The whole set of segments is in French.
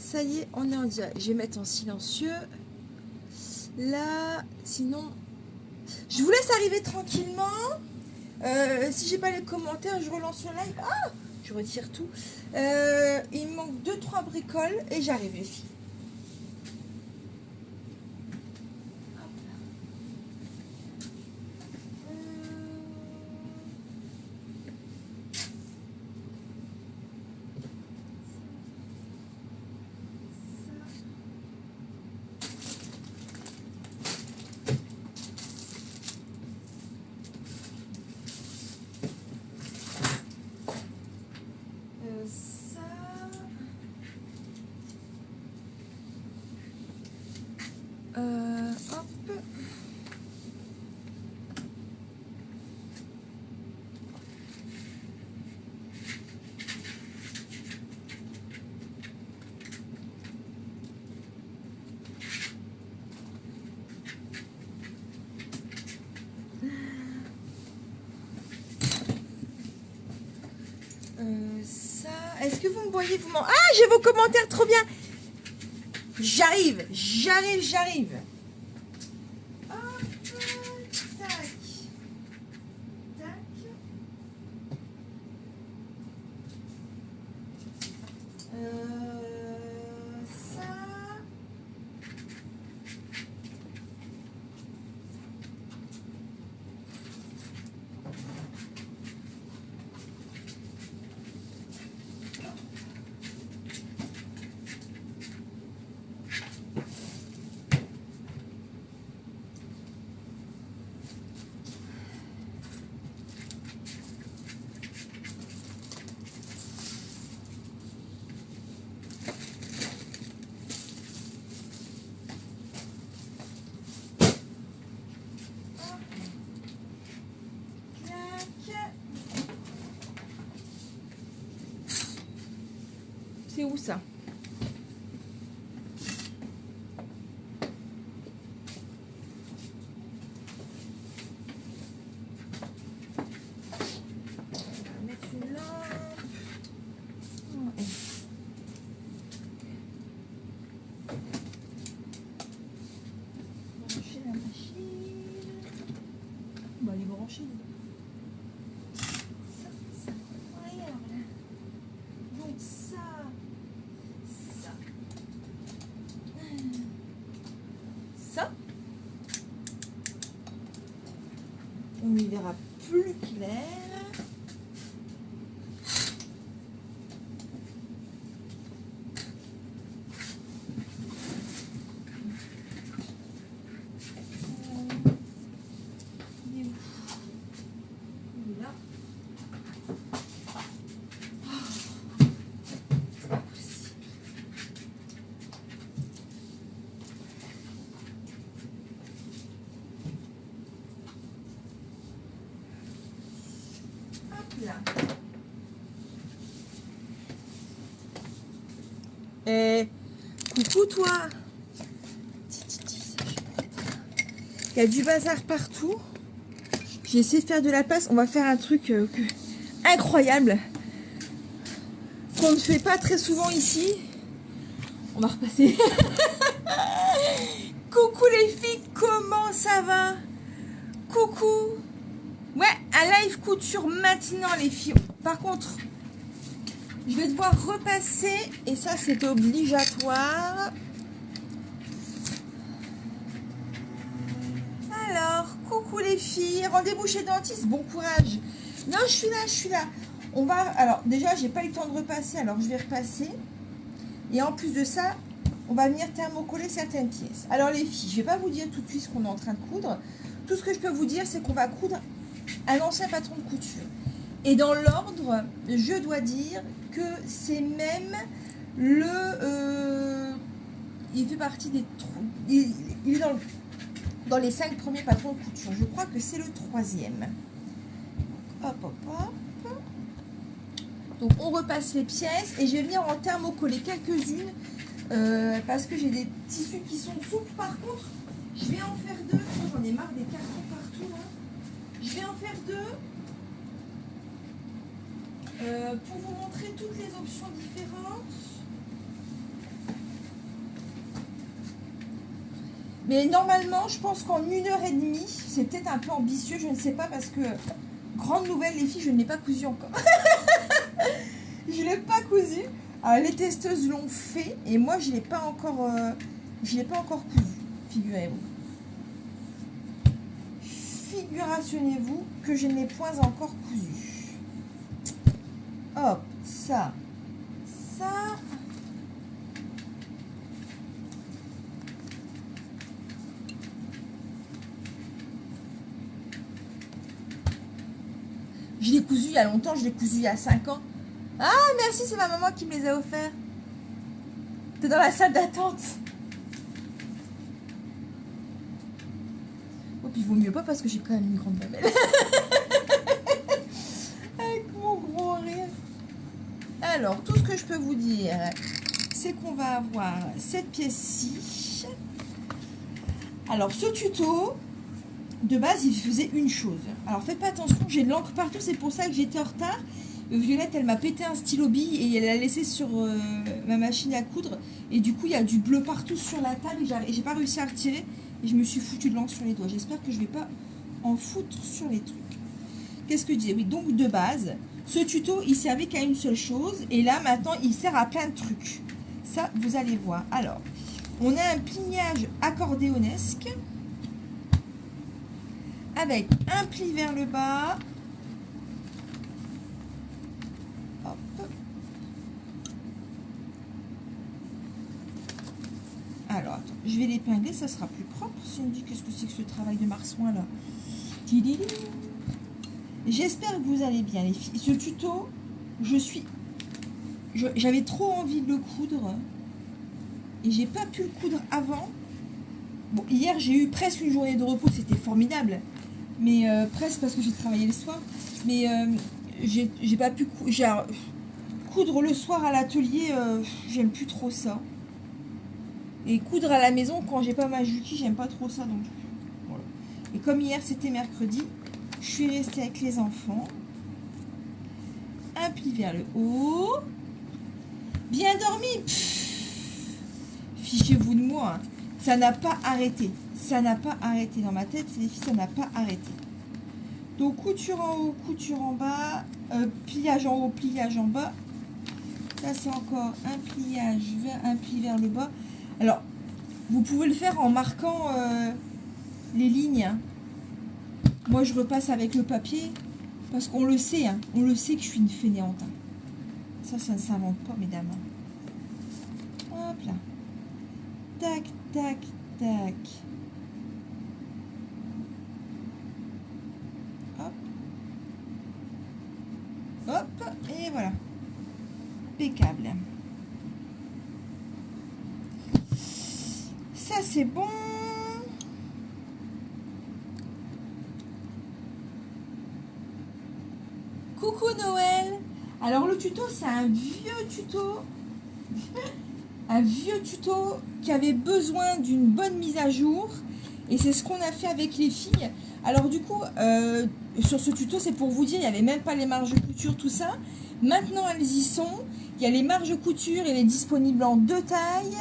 Ça y est, on est en direct. Je vais mettre en silencieux. Là, sinon... Je vous laisse arriver tranquillement. Si j'ai pas les commentaires, je relance le live. Ah, je retire tout. Il me manque 2-3 bricoles et j'arrive les filles. Hop. Ça, est-ce que vous me voyez vous Ah, j'ai vos commentaires, trop bien. J'arrive. Hop, tac. Tac. Ça. C'est où ça? On va mettre une lampe. Brancher la machine. On va les brancher. On y verra plus clair. Coucou toi. Il y a du bazar partout. J'ai essayé de faire de la place. On va faire un truc incroyable qu'on ne fait pas très souvent ici. On va repasser. Coucou les filles, comment ça va? Coucou. Ouais, un live couture maintenant les filles. Par contre, je vais devoir repasser et ça c'est obligatoire. Alors, coucou les filles, rendez-vous chez dentiste, bon courage. Non, je suis là. On va, alors déjà j'ai pas eu le temps de repasser, alors je vais repasser. Et en plus de ça, on va venir thermocoller certaines pièces. Alors les filles, je vais pas vous dire tout de suite ce qu'on est en train de coudre. Tout ce que je peux vous dire, c'est qu'on va coudre un ancien patron de couture. Et dans l'ordre, je dois dire que c'est même le... il fait partie des... Il est dans les 5 premiers patrons de couture. Je crois que c'est le 3e. Hop, hop, hop. Donc on repasse les pièces et je vais venir en thermocoller quelques-unes parce que j'ai des tissus qui sont souples. Par contre, je vais en faire 2. J'en ai marre des cartons partout. Là. Je vais en faire 2. Pour vous montrer toutes les options différentes. Mais normalement, je pense qu'en 1h30, c'est peut-être un peu ambitieux, je ne sais pas, parce que, grande nouvelle les filles, je ne l'ai pas cousu encore. Je ne l'ai pas cousu. Alors, les testeuses l'ont fait, et moi, je ne l'ai pas encore cousu, figurez-vous. Figurationnez-vous que je ne l'ai point encore cousu. Hop, ça. Je l'ai cousu il y a longtemps, je l'ai cousu il y a 5 ans. Ah, merci, c'est ma maman qui me les a offerts. T'es dans la salle d'attente. Oh, puis il vaut mieux pas parce que j'ai quand même une grande mamelle. Avec mon gros rire. Alors, tout ce que je peux vous dire, c'est qu'on va avoir cette pièce-ci. Alors, ce tuto, de base, il faisait une chose. Alors, faites pas attention, j'ai de l'encre partout, c'est pour ça que j'étais en retard. Violette, elle m'a pété un stylo bille et elle l'a laissé sur ma machine à coudre. Et du coup, il y a du bleu partout sur la table et j'ai pas réussi à retirer. Et je me suis foutu de l'encre sur les doigts. J'espère que je vais pas en foutre sur les trucs. Qu'est-ce que je disais? Oui, donc de base, ce tuto, il servait qu'à une seule chose. Et là, maintenant, il sert à plein de trucs. Ça, vous allez voir. Alors, on a un pliage accordéonesque avec un pli vers le bas. Hop. Alors, attends, je vais l'épingler, ça sera plus propre. Si on me dit qu'est-ce que c'est que ce travail de marsouin là. J'espère que vous allez bien les filles. Ce tuto, j'avais trop envie de le coudre et j'ai pas pu le coudre avant. Bon, hier j'ai eu presque une journée de repos, c'était formidable, mais presque parce que j'ai travaillé le soir. Mais j'ai pas pu coudre le soir à l'atelier, j'aime plus trop ça. Et coudre à la maison quand j'ai pas ma juki, j'aime pas trop ça non plus. Voilà. Et comme hier c'était mercredi, je suis restée avec les enfants. Un pli vers le haut. Bien dormi. Fichez-vous de moi. Hein. Ça n'a pas arrêté. Ça n'a pas arrêté. Dans ma tête, c'est les filles, ça n'a pas arrêté. Donc couture en haut, couture en bas. Pliage en haut, pliage en bas. Ça c'est encore un pliage un pli vers le bas. Alors, vous pouvez le faire en marquant les lignes. Hein. Moi, je repasse avec le papier parce qu'on le sait. Hein, on le sait que je suis une fainéante. Hein. Ça ne s'invente pas, mesdames. Hop là. Tac, tac, tac. Hop. Hop. Et voilà. Impeccable. Ça, c'est bon. Coucou Noël. Alors le tuto, c'est un vieux tuto. Un vieux tuto qui avait besoin d'une bonne mise à jour. Et c'est ce qu'on a fait avec les filles. Alors du coup, sur ce tuto, c'est pour vous dire, il n'y avait même pas les marges de couture, tout ça. Maintenant, elles y sont. Il y a les marges de couture, il est disponible en 2 tailles.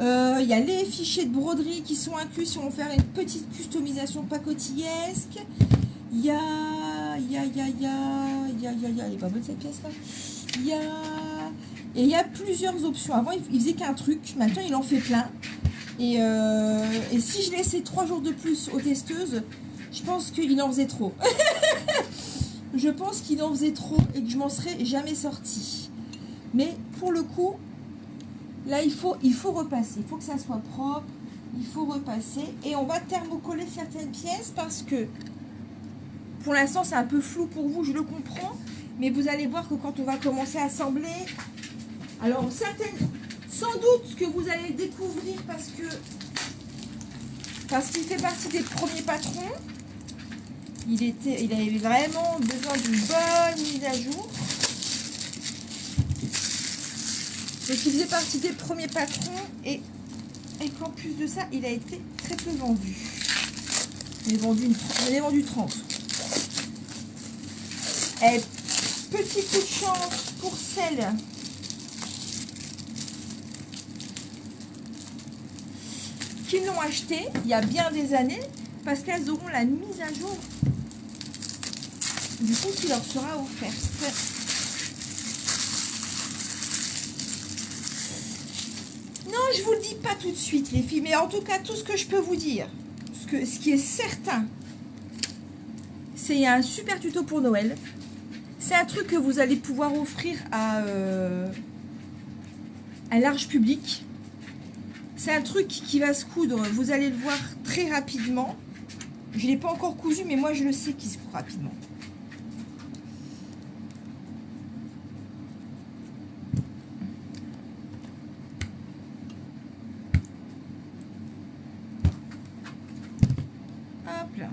Il y a les fichiers de broderie qui sont inclus si on veut faire une petite customisation pacotillesque. Il y a, elle est pas bonne cette pièce là. Il y a plusieurs options. Avant, il faisait qu'un truc. Maintenant, il en fait plein. Et si je laissais 3 jours de plus aux testeuses, je pense qu'il en faisait trop. Je pense qu'il en faisait trop et que je m'en serais jamais sortie. Mais pour le coup, là, il faut repasser. Il faut que ça soit propre. Il faut repasser. Et on va thermocoller certaines pièces parce que pour l'instant, c'est un peu flou pour vous, je le comprends. Mais vous allez voir que quand on va commencer à assembler, alors certaines, sans doute que vous allez découvrir parce qu'il fait partie des premiers patrons. Il avait vraiment besoin d'une bonne mise à jour. Donc il faisait partie des premiers patrons et qu'en plus de ça, il a été très peu vendu. J'en ai vendu 30. Et petit coup de chance pour celle qui l'ont acheté il y a bien des années, parce qu'elles auront la mise à jour du coup qui leur sera offerte. Non, je vous le dis pas tout de suite les filles, mais en tout cas tout ce que je peux vous dire, ce qui est certain, c'est un super tuto pour Noël. C'est un truc que vous allez pouvoir offrir à un large public. C'est un truc qui va se coudre, vous allez le voir très rapidement. Je ne l'ai pas encore cousu, mais moi je le sais qu'il se coud rapidement. Hop là.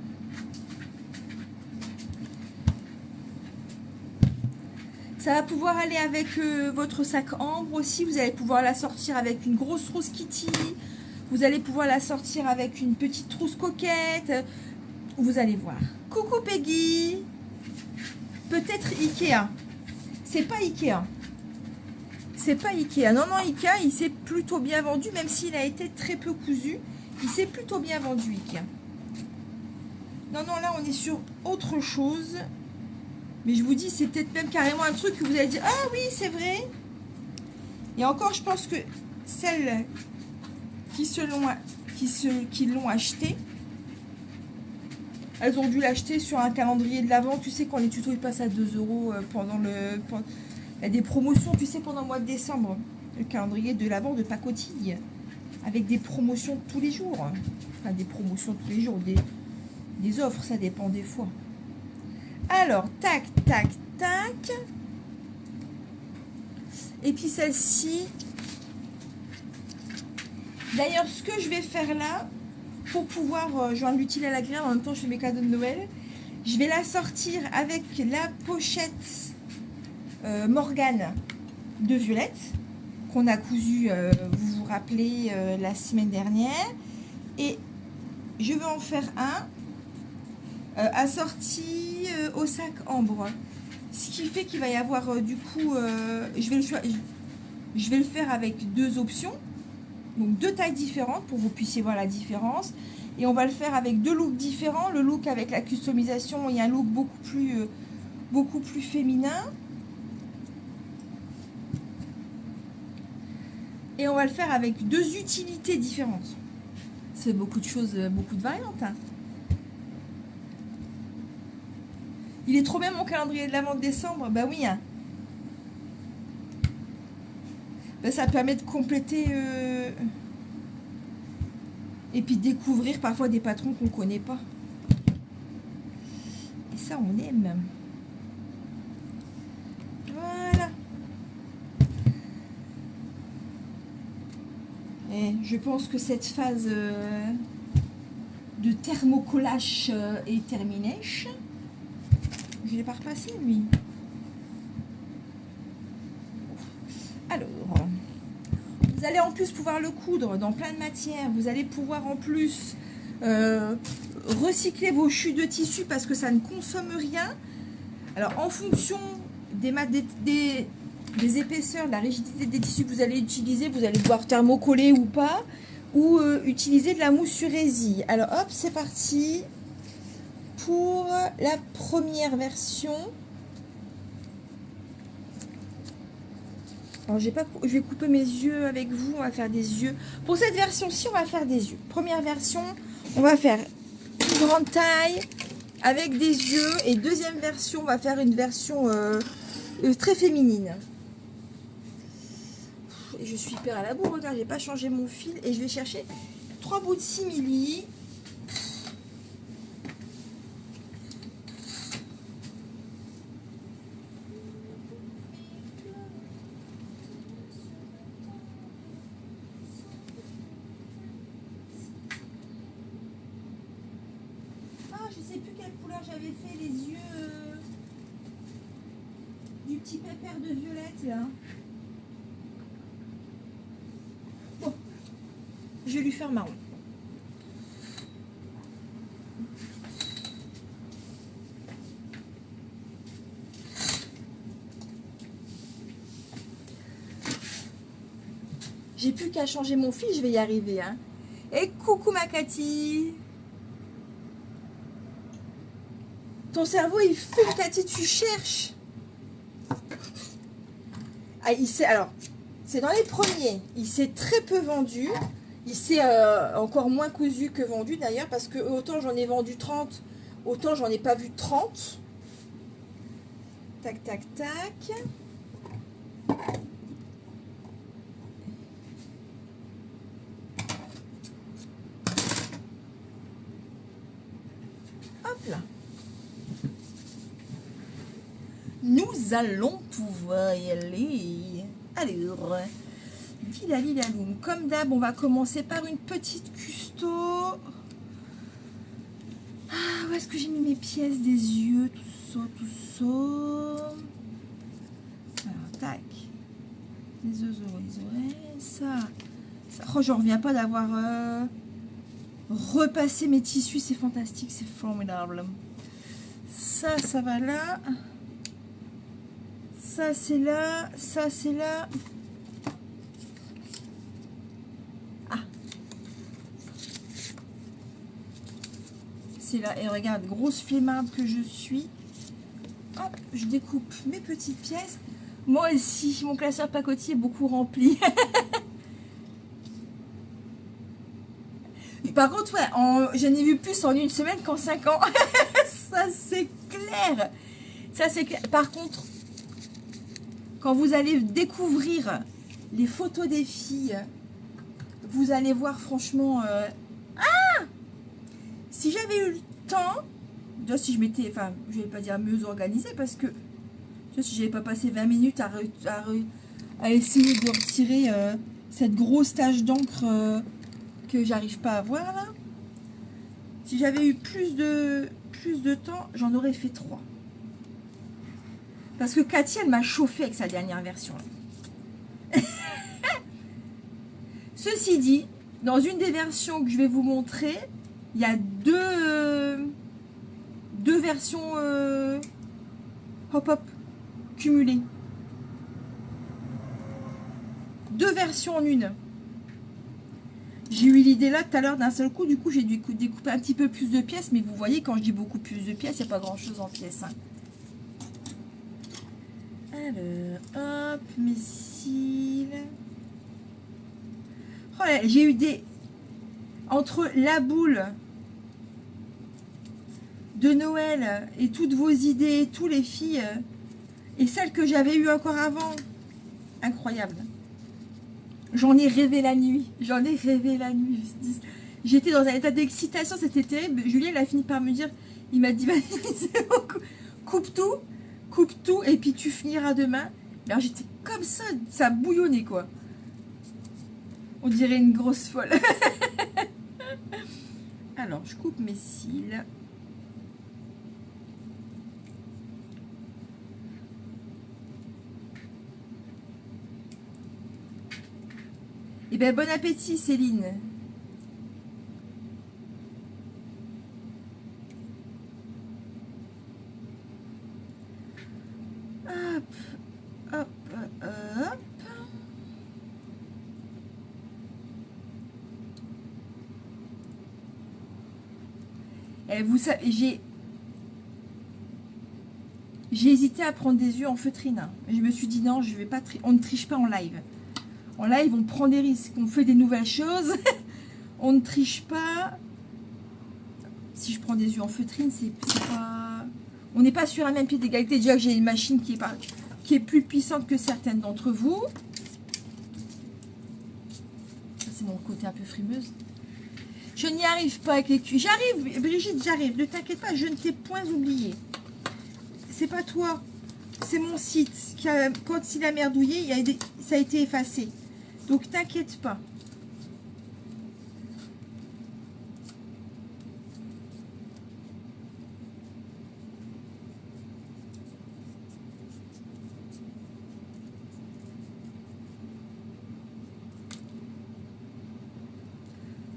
Ça va pouvoir aller avec votre sac ambre aussi. Vous allez pouvoir la sortir avec une grosse trousse Kitty. Vous allez pouvoir la sortir avec une petite trousse coquette. Vous allez voir. Coucou Peggy. Peut-être Ikea. C'est pas Ikea. C'est pas Ikea. Non, non, Ikea, il s'est plutôt bien vendu. Même s'il a été très peu cousu. Il s'est plutôt bien vendu, Ikea. Non, non, là, on est sur autre chose. Mais je vous dis, c'est peut-être même carrément un truc que vous allez dire, ah oui, c'est vrai. Et encore, je pense que celles qui l'ont acheté, elles ont dû l'acheter sur un calendrier de l'Avent. Tu sais, quand les tutos ils passent à 2 € il y a des promotions, tu sais, pendant le mois de décembre. Le calendrier de l'Avent de pacotille. Avec des promotions tous les jours. Enfin, des promotions tous les jours. Des offres, ça dépend des fois. Alors, tac, tac, tac. Et puis celle-ci. D'ailleurs, ce que je vais faire là, pour pouvoir joindre l'utile à l'agréable, en même temps je fais mes cadeaux de Noël, je vais la sortir avec la pochette Morgane de Violette, qu'on a cousu, vous vous rappelez, la semaine dernière. Et je vais en faire un assorti au sac ambre, ce qui fait qu'il va y avoir du coup je vais le faire avec 2 options, donc 2 tailles différentes pour que vous puissiez voir la différence, et on va le faire avec 2 looks différents, le look avec la customisation et un look beaucoup plus féminin, et on va le faire avec 2 utilités différentes. C'est beaucoup de choses, beaucoup de variantes, hein. Il est trop bien mon calendrier de l'Avent de décembre. Bah oui. Hein. Bah, ça permet de compléter et puis de découvrir parfois des patrons qu'on ne connaît pas. Et ça, on aime. Voilà. Et je pense que cette phase de thermocollage est terminée. Je l'ai pas repassé, lui. Alors, vous allez en plus pouvoir le coudre dans plein de matières. Vous allez pouvoir en plus recycler vos chutes de tissu parce que ça ne consomme rien. Alors, en fonction des épaisseurs, de la rigidité des tissus que vous allez utiliser, vous allez devoir thermocoller ou pas, ou utiliser de la mousse sur résille. Alors, hop, c'est parti. Pour la première version, alors je vais couper mes yeux avec vous, on va faire des yeux. Pour cette version-ci, on va faire des yeux. Première version, on va faire une grande taille avec des yeux. Et deuxième version, on va faire une version très féminine. Et je suis hyper à la bourre, regarde, j'ai pas changé mon fil. Et je vais chercher 3 bouts de simili. Je sais plus quelle couleur j'avais fait les yeux du petit pépère de violette là. Bon, je vais lui faire marron. J'ai plus qu'à changer mon fil, je vais y arriver. Hein. Et coucou ma Cathy. Ton cerveau il fume Cathy, tu cherches. Ah, alors, c'est dans les premiers. Il s'est très peu vendu. Il s'est encore moins cousu que vendu d'ailleurs. Parce que autant j'en ai vendu 30, autant j'en ai pas vu 30. Tac, tac, tac. Hop là. Nous allons pouvoir y aller. Alors, Vidalilaloum. Comme d'hab, on va commencer par une petite custo. Ah, où est-ce que j'ai mis mes pièces des yeux? Tout ça, tout ça. Alors, tac. Les oreilles, ça. Oh, j'en reviens pas d'avoir repassé mes tissus. C'est fantastique, c'est formidable. Ça va là. Ça, c'est là. Ça, c'est là. Ah. C'est là. Et regarde, grosse flemmarde que je suis. Hop, je découpe mes petites pièces. Moi aussi, mon classeur pacotille est beaucoup rempli. Par contre, ouais, j'en ai vu plus en une semaine qu'en 5 ans. Ça, c'est clair. Ça, c'est clair. Par contre, quand vous allez découvrir les photos des filles, vous allez voir franchement... Ah, si j'avais eu le temps, déjà si je m'étais... Enfin, je ne vais pas dire mieux organisée parce que si j'avais pas passé 20 minutes à essayer de retirer cette grosse tache d'encre que j'arrive pas à voir là. Si j'avais eu plus de temps, j'en aurais fait 3. Parce que Cathy, elle m'a chauffé avec sa dernière version. Ceci dit, dans une des versions que je vais vous montrer, il y a deux versions hop cumulées. 2 versions en une. J'ai eu l'idée là tout à l'heure d'un seul coup, du coup j'ai dû découper un petit peu plus de pièces, mais vous voyez quand je dis beaucoup plus de pièces, il n'y a pas grand chose en pièces. Hein. Alors, hop, mes cils. Oh là, j'ai eu des... Entre la boule de Noël et toutes vos idées, tous les filles, et celles que j'avais eues encore avant, incroyable. J'en ai rêvé la nuit. J'en ai rêvé la nuit. J'étais dans un état d'excitation, c'était terrible. Julien, il a fini par me dire, il m'a dit, coupe tout, et puis tu finiras demain. Alors j'étais comme ça bouillonnait quoi. On dirait une grosse folle. Alors, je coupe mes cils. Eh bien, bon appétit, Céline. Hop, hop, hop. Et vous savez, j'ai hésité à prendre des yeux en feutrine. Je me suis dit non, je vais pas on ne triche pas en live. En live, on prend des risques, on fait des nouvelles choses. On ne triche pas. Si je prends des yeux en feutrine, c'est pas... On n'est pas sur un même pied d'égalité. Déjà que j'ai une machine qui est plus puissante que certaines d'entre vous. Ça, c'est mon côté un peu frimeuse. Je n'y arrive pas avec les culs. J'arrive, Brigitte, j'arrive. Ne t'inquiète pas, je ne t'ai point oublié. C'est pas toi. C'est mon site. Quand il a merdouillé, ça a été effacé. Donc, t'inquiète pas.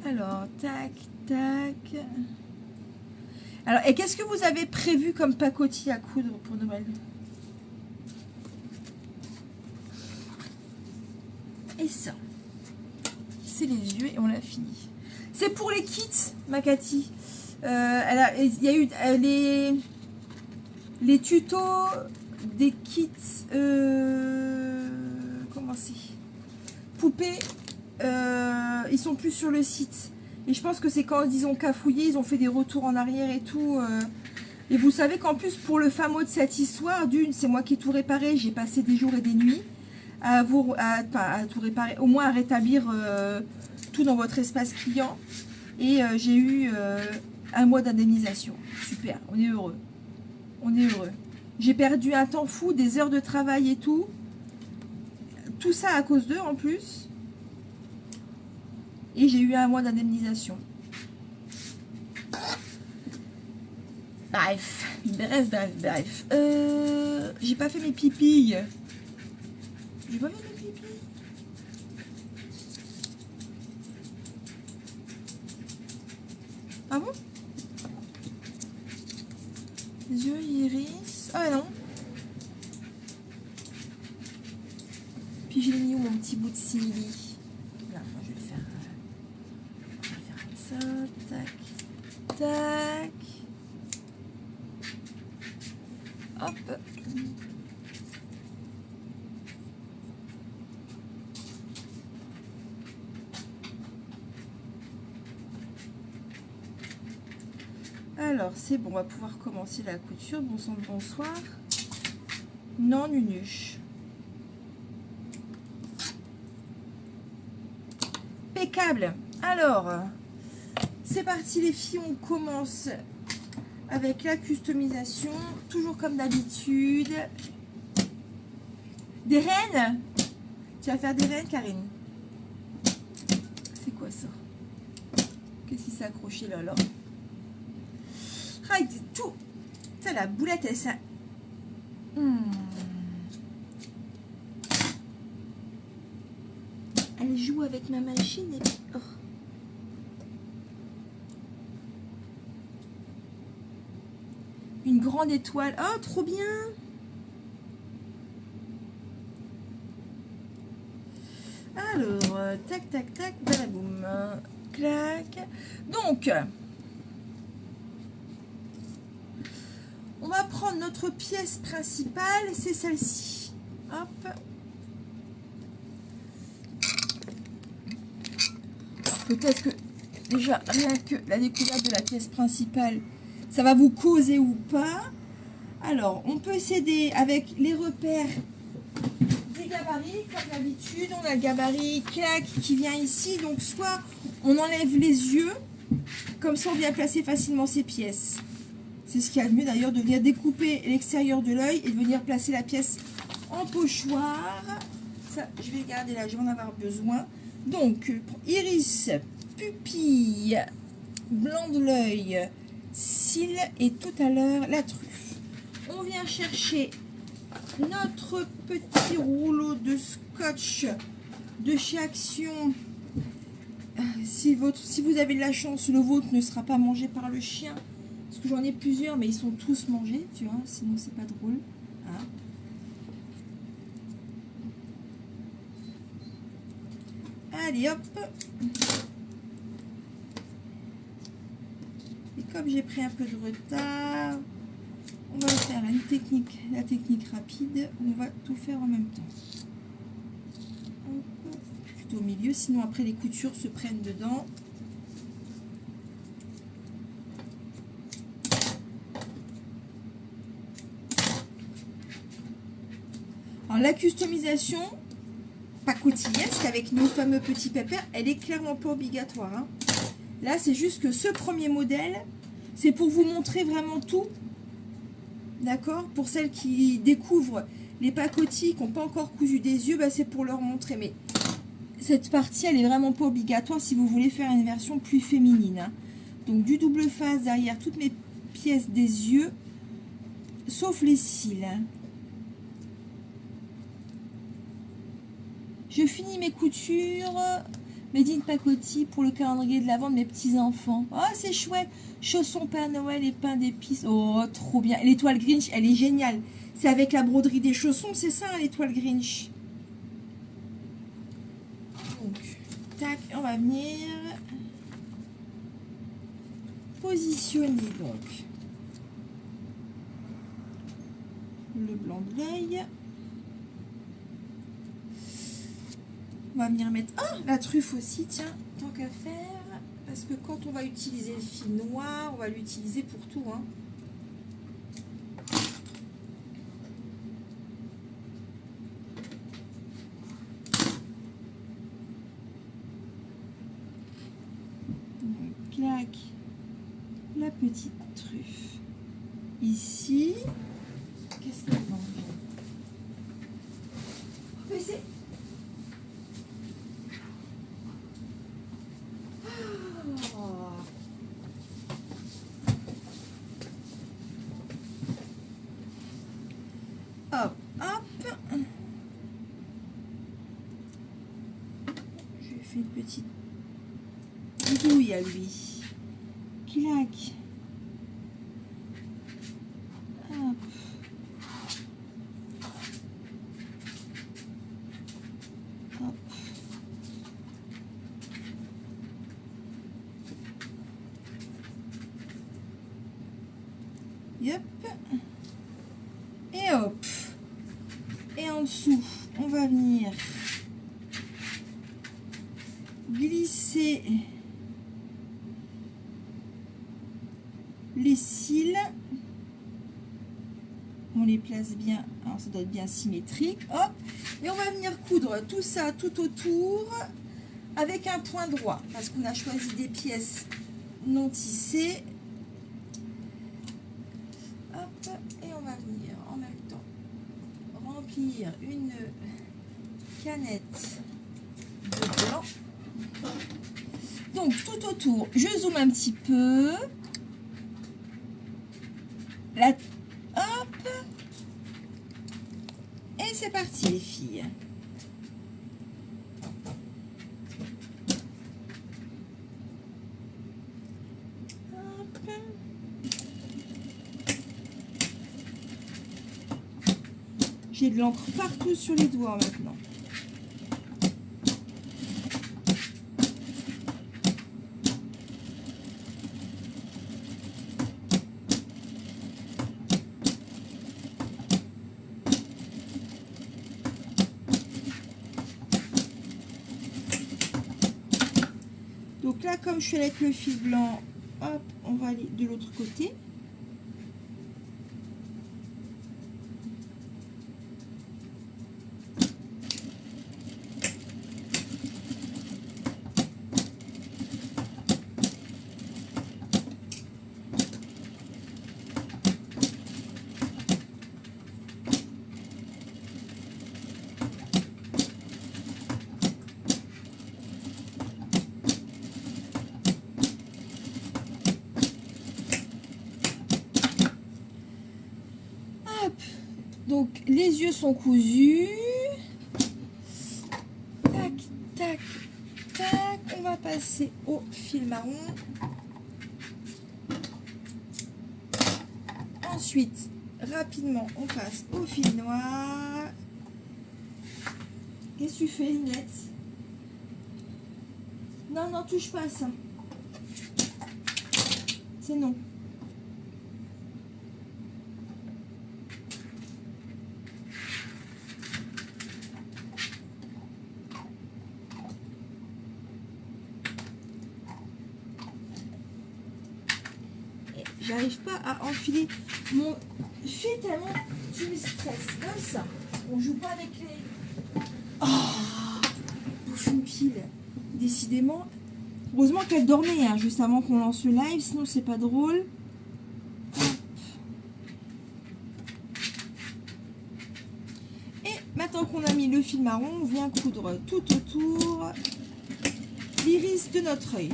Alors, tac, tac. Alors, et qu'est-ce que vous avez prévu comme pacotille à coudre pour Noël? Et ça, c'est les yeux et on l'a fini. C'est pour les kits, ma Cathy. Il y a eu les tutos des kits. Comment c'est? Poupées. Ils sont plus sur le site. Et je pense que c'est quand ils ont cafouillé, ils ont fait des retours en arrière et tout. Et vous savez qu'en plus, pour le fameux de cette histoire, d'une, c'est moi qui ai tout réparé. J'ai passé des jours et des nuits à tout réparer, au moins à rétablir tout dans votre espace client. Et j'ai eu 1 mois d'indemnisation. Super, on est heureux. On est heureux. J'ai perdu un temps fou, des heures de travail et tout. Tout ça à cause d'eux en plus. Et j'ai eu 1 mois d'indemnisation. Bref. J'ai pas fait mes pipilles. J'ai pas fait mes pipilles. Ah bon? Les yeux, iris. Ah non. Puis j'ai mis où mon petit bout de simili? Là, moi, je vais le faire. Je vais faire comme ça. Tac. Tac. Hop. Alors, c'est bon, on va pouvoir commencer la couture. Bon sang de bonsoir. Non, nunuche. Impeccable. Alors, c'est parti les filles, on commence avec la customisation. Toujours comme d'habitude. Des rennes? Tu vas faire des rennes, Karine? C'est quoi ça? Qu'est-ce qui s'est accroché là, là? Ah, tout. Ça, la boulette, elle ça. Elle joue avec ma machine et puis. Oh. Une grande étoile. Oh, trop bien. Alors, tac, tac, tac, balaboum. Clac. Donc. On va prendre notre pièce principale, c'est celle-ci. Hop. Peut-être que déjà, rien que la découverte de la pièce principale, ça va vous causer ou pas. Alors, on peut s'aider avec les repères des gabarits, comme d'habitude. On a le gabarit clac qui vient ici. Donc, soit on enlève les yeux, comme ça on vient placer facilement ces pièces. C'est ce qu'il y a de mieux d'ailleurs, de venir découper l'extérieur de l'œil et de venir placer la pièce en pochoir. Ça, je vais garder là, je vais en avoir besoin. Donc, iris, pupille, blanc de l'œil, cils et tout à l'heure la truffe. On vient chercher notre petit rouleau de scotch de chez Action. Si vous avez de la chance, le vôtre ne sera pas mangé par le chien. Parce que j'en ai plusieurs, mais ils sont tous mangés, tu vois, sinon c'est pas drôle. Hein. Allez, hop. Et comme j'ai pris un peu de retard, on va faire la technique rapide, où on va tout faire en même temps. Hop, plutôt au milieu, sinon après les coutures se prennent dedans. Alors, la customisation pacotillesque avec nos fameux petits pépères, elle est clairement pas obligatoire. Hein. Là, c'est juste que ce premier modèle, c'est pour vous montrer vraiment tout. D'accord? Pour celles qui découvrent les pacotilles qui n'ont pas encore cousu des yeux, bah, c'est pour leur montrer. Mais cette partie, elle est vraiment pas obligatoire si vous voulez faire une version plus féminine. Hein. Donc, du double face derrière toutes mes pièces des yeux, sauf les cils. Hein. Je finis mes coutures Made in Pacotille pour le calendrier de l'Avent de mes petits-enfants. Oh, c'est chouette. Chaussons Père Noël et pain d'épices. Oh, trop bien. L'étoile Grinch, elle est géniale. C'est avec la broderie des chaussons, c'est ça, hein, l'étoile Grinch. Donc, tac, on va venir. positionner donc le blanc de l'œil. On va venir mettre la truffe aussi, tiens, tant qu'à faire, parce que quand on va utiliser le fil noir, on va l'utiliser pour tout, hein. On claque la petite truffe ici. Qu'est-ce qu'elle mange? Baisser. Hop, hop. Je lui fais une petite douille à lui. Clac. Hop. Hop. Yep. Et hop. Et en dessous, on va venir glisser les cils. On les place bien, alors ça doit être bien symétrique. Hop. Et on va venir coudre tout ça tout autour avec un point droit parce qu'on a choisi des pièces non tissées. Hop. Et on va venir en même temps remplir une canette de blanc. Donc tout autour, je zoome un petit peu. Hop. Et c'est parti les filles. Hop. J'ai de l'encre partout sur les doigts maintenant. Donc là, comme je suis avec le fil blanc, hop, on va aller de l'autre côté. Donc les yeux sont cousus. Tac, tac, tac. On va passer au fil marron. Ensuite, rapidement, on passe au fil noir. Qu'est-ce que tu fais, Linette? Non, non, touche pas à ça. C'est non. J'arrive pas à enfiler mon fil tellement tu me stresses. Comme ça. On joue pas avec les... Oh, bouffe une pile. Décidément. Heureusement qu'elle dormait hein, juste avant qu'on lance le live. Sinon c'est pas drôle. Hop. Et maintenant qu'on a mis le fil marron, on vient coudre tout autour l'iris de notre œil.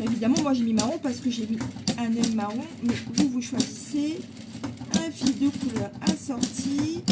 Évidemment, moi j'ai mis marron parce que j'ai mis un œil marron, mais vous, vous choisissez un fil de couleur assorti.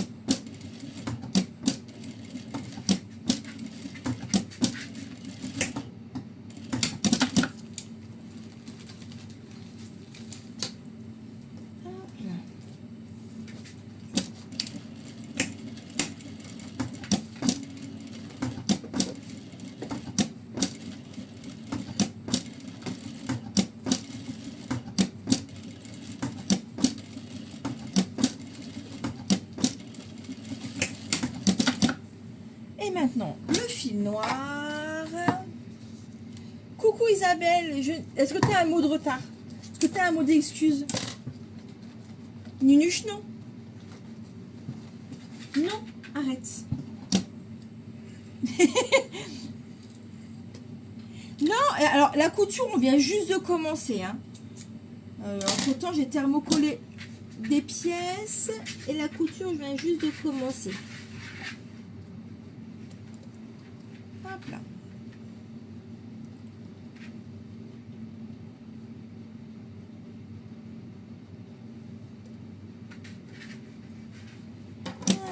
Et maintenant, le fil noir. Coucou Isabelle, est-ce que tu as un mot de retard? Est-ce que tu as un mot d'excuse? Nunuche, non. Non, arrête. Non, alors la couture, on vient juste de commencer. Hein. Entre temps, j'ai thermocollé des pièces et la couture vient juste de commencer. Hop là. Voilà.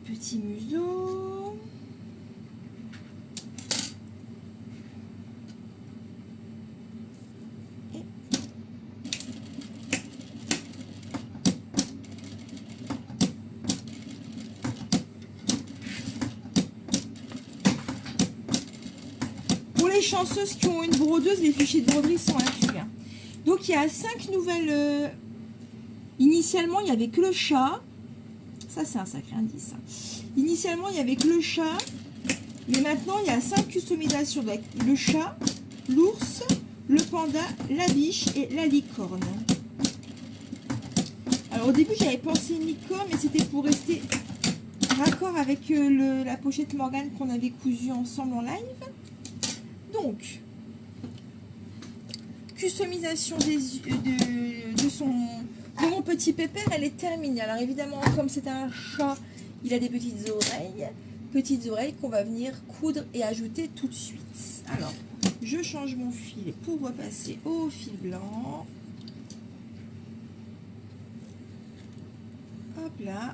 Petit museau. Et pour les chanceuses qui ont une brodeuse, les fichiers de broderie sont inclus. Hein. Donc il y a 5 nouvelles. Initialement, il n'y avait que le chat. Ça, c'est un sacré indice. Initialement, il n'y avait que le chat. Mais maintenant, il y a 5 customisations. Donc, le chat, l'ours, le panda, la biche et la licorne. Alors, au début, j'avais pensé une licorne, mais c'était pour rester raccord avec la pochette Morgane qu'on avait cousue ensemble en live. Donc, customisation de mon petit pépère, elle est terminée. Alors évidemment, comme c'est un chat, il a des petites oreilles qu'on va venir coudre et ajouter tout de suite. Alors, je change mon fil pour repasser au fil blanc. Hop là.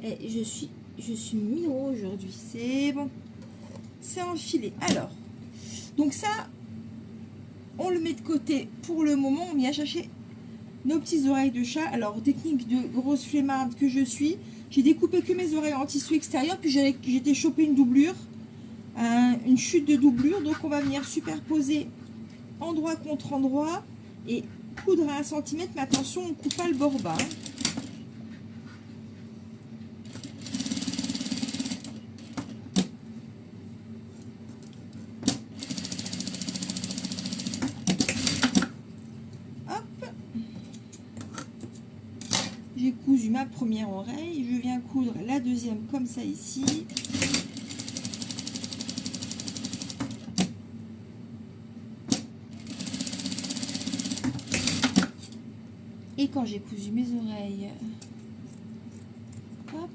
Et je suis miro aujourd'hui. C'est bon. C'est enfilé. Alors, donc ça, on le met de côté pour le moment. On vient chercher nos petites oreilles de chat. Alors, technique de grosse flemmarde que je suis, j'ai découpé que mes oreilles en tissu extérieur. Puis j'étais chopé une doublure, une chute de doublure. Donc, on va venir superposer endroit contre endroit et coudre à 1 cm. Mais attention, on ne coupe pas le bord bas. J'ai cousu ma première oreille, je viens coudre la deuxième comme ça ici. Et quand j'ai cousu mes oreilles, hop,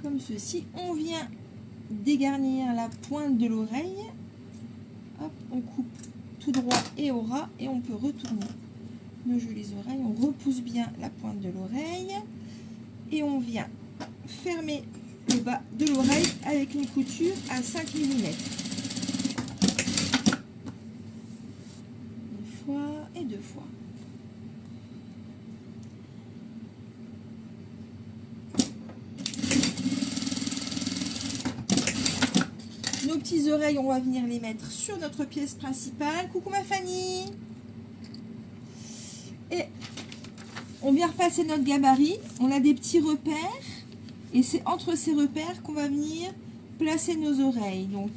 comme ceci, on vient dégarnir la pointe de l'oreille. Hop, on coupe tout droit et au ras et on peut retourner nos jolies oreilles. On repousse bien la pointe de l'oreille et on vient fermer le bas de l'oreille avec une couture à 5 mm. Une fois et deux fois. Nos petites oreilles, on va venir les mettre sur notre pièce principale. Coucou ma Fanny. Et on vient repasser notre gabarit. On a des petits repères. Et c'est entre ces repères qu'on va venir placer nos oreilles. Donc,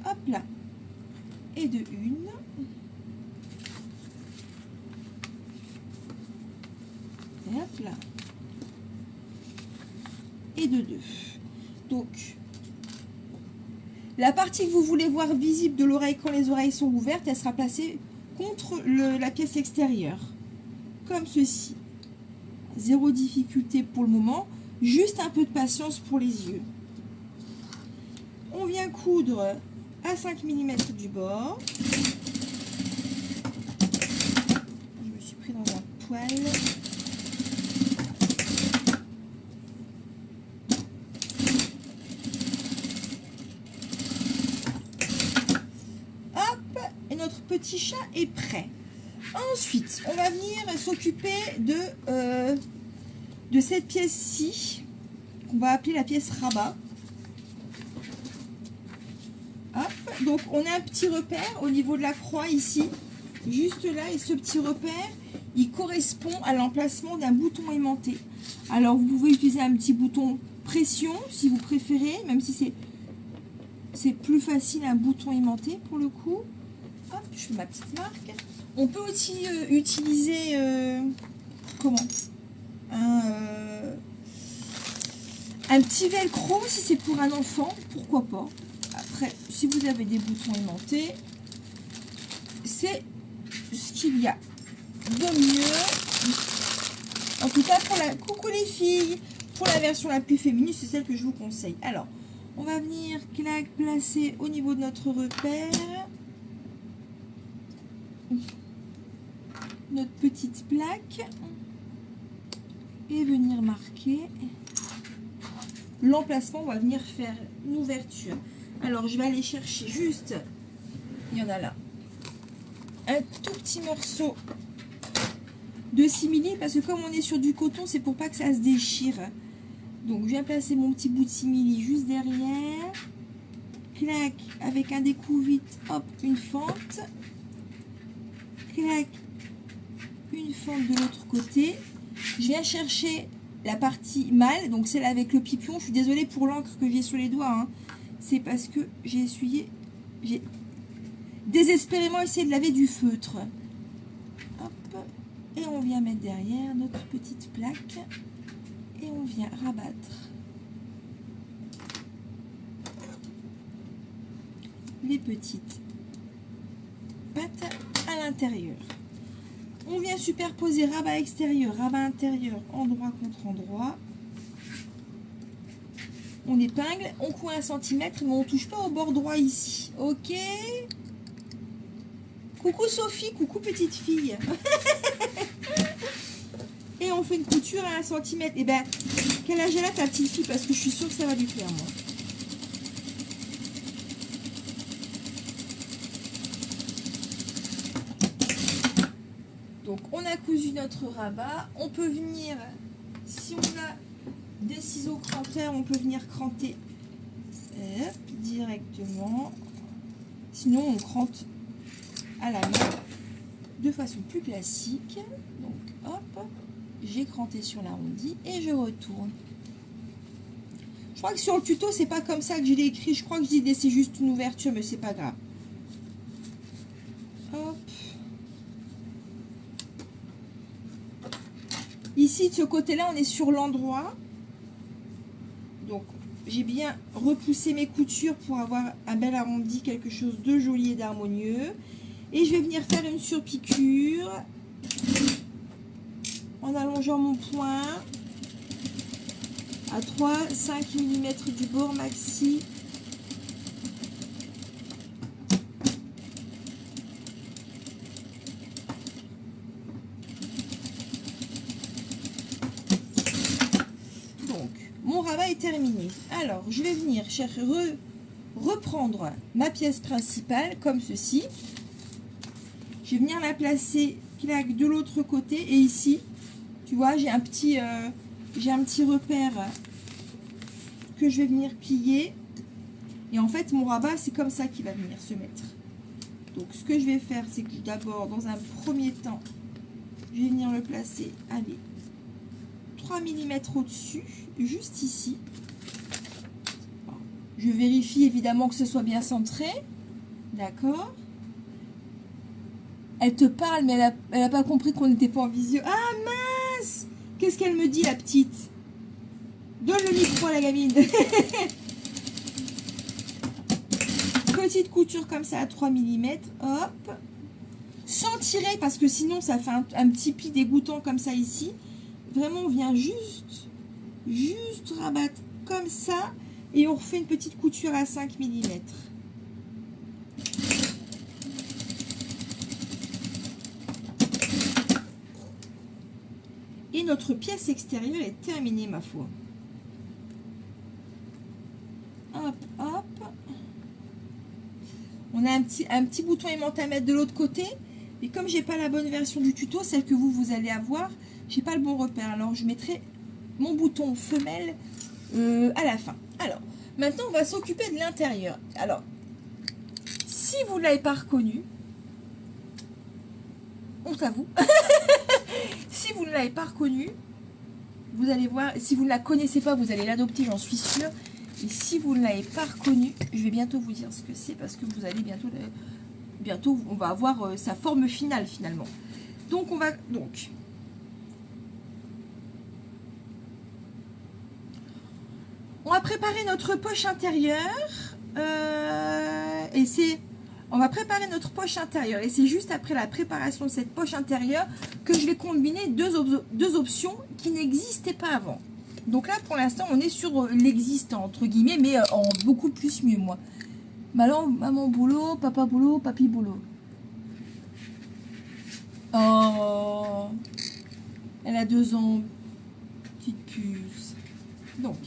hop là. Et de une. Hop là. Et de 2. Donc, la partie que vous voulez voir visible de l'oreille quand les oreilles sont ouvertes, elle sera placée contre la pièce extérieure. Comme ceci. Zéro difficulté pour le moment. Juste un peu de patience pour les yeux. On vient coudre à 5 mm du bord. Je me suis pris dans un poil. Hop, et notre petit chat est prêt. Ensuite, on va venir s'occuper de cette pièce-ci, qu'on va appeler la pièce rabat. Hop, donc on a un petit repère au niveau de la croix ici, juste là, et ce petit repère, il correspond à l'emplacement d'un bouton aimanté. Alors vous pouvez utiliser un petit bouton pression si vous préférez, même si c'est plus facile un bouton aimanté pour le coup. Hop, je fais ma petite marque. On peut aussi utiliser un petit velcro si c'est pour un enfant, pourquoi pas. Après, si vous avez des boutons aimantés, c'est ce qu'il y a de mieux. En tout cas, coucou les filles, pour la version la plus féminine, c'est celle que je vous conseille. Alors, on va venir placer au niveau de notre repère notre petite plaque et venir marquer l'emplacement. On va venir faire une ouverture. Alors je vais aller chercher juste, il y en a là, un tout petit morceau de simili, parce que comme on est sur du coton, c'est pour pas que ça se déchire. Donc je viens placer mon petit bout de simili juste derrière, clac, avec un découvite, hop, une fente, clac, une fente de l'autre côté. Je viens chercher la partie mâle, donc celle avec le pipion. Je suis désolée pour l'encre que j'ai sur les doigts, hein. C'est parce que j'ai essuyé, j'ai désespérément essayé de laver du feutre. Hop, et on vient mettre derrière notre petite plaque et on vient rabattre les petites pattes à l'intérieur. On vient superposer rabat extérieur, rabat intérieur, endroit contre endroit. On épingle, on coud 1 cm, mais on ne touche pas au bord droit ici. Ok. Coucou Sophie, coucou petite fille. Et on fait une couture à 1 cm. Et ben, quel âge elle a ta petite fille? Parce que je suis sûre que ça va lui plaire, moi. Donc on a cousu notre rabat. On peut venir, si on a des ciseaux cranteurs, on peut venir cranter directement. Sinon on crante à la main de façon plus classique. Donc hop, j'ai cranté sur l'arrondi et je retourne. Je crois que sur le tuto c'est pas comme ça que je l'ai écrit. Je crois que je dis laisser juste une ouverture, mais c'est pas grave. Hop. Ici, de ce côté-là, on est sur l'endroit. Donc, j'ai bien repoussé mes coutures pour avoir un bel arrondi, quelque chose de joli et d'harmonieux. Et je vais venir faire une surpiqûre en allongeant mon point à 3-5 mm du bord maxi. Mon rabat est terminé. Alors, je vais venir reprendre ma pièce principale comme ceci. Je vais venir la placer clac de l'autre côté et ici, tu vois, j'ai un petit repère que je vais venir plier. Et en fait, mon rabat, c'est comme ça qu'il va venir se mettre. Donc, ce que je vais faire, c'est que d'abord, dans un premier temps, je vais venir le placer, allez, 3 mm au-dessus, juste ici. Je vérifie évidemment que ce soit bien centré. D'accord. Elle te parle, mais elle a pas compris qu'on n'était pas en visio. Ah mince! Qu'est-ce qu'elle me dit, la petite? Donne le micro à la gamine. Petite couture comme ça à 3 mm. Hop. Sans tirer, parce que sinon ça fait un petit pli dégoûtant comme ça ici. Vraiment, on vient juste rabattre comme ça. Et on refait une petite couture à 5 mm. Et notre pièce extérieure est terminée, ma foi. Hop, hop. On a un petit bouton aimant à mettre de l'autre côté. Et comme j'ai pas la bonne version du tuto, celle que vous allez avoir, j'ai pas le bon repère. Alors, je mettrai mon bouton femelle à la fin. Alors, maintenant, on va s'occuper de l'intérieur. Alors, si vous ne l'avez pas reconnu, honte à vous. Si vous ne l'avez pas reconnu, vous allez voir. Si vous ne la connaissez pas, vous allez l'adopter, j'en suis sûre. Et si vous ne l'avez pas reconnu, je vais bientôt vous dire ce que c'est parce que vous allez bientôt on va avoir sa forme finale finalement. Donc, on va préparer notre poche intérieure on va préparer notre poche intérieure et c'est juste après la préparation de cette poche intérieure que je vais combiner deux options qui n'existaient pas avant. Donc là pour l'instant on est sur l'existant entre guillemets, mais en beaucoup plus mieux. Moi, maman boulot, papa boulot, papy boulot. Oh, elle a 2 ans, petite puce. Donc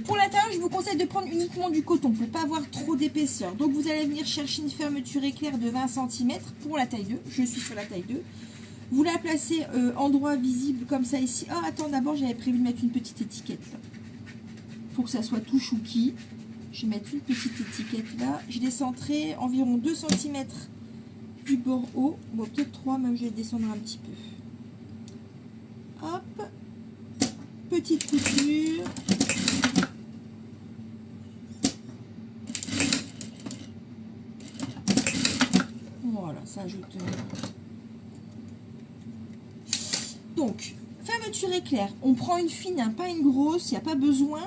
pour l'intérieur, je vous conseille de prendre uniquement du coton pour ne pas avoir trop d'épaisseur. Donc, vous allez venir chercher une fermeture éclair de 20 cm pour la taille 2. Je suis sur la taille 2. Vous la placez endroit visible comme ça ici. Oh, attends, d'abord, j'avais prévu de mettre une petite étiquette là. Pour que ça soit tout chouki. Je vais mettre une petite étiquette là. Je descendrai environ 2 cm du bord haut. Bon, peut-être 3, même je vais descendre un petit peu. Hop. Petite couture. Voilà, ça ajoute. Donc, fermeture éclair. On prend une fine, hein, pas une grosse, il n'y a pas besoin.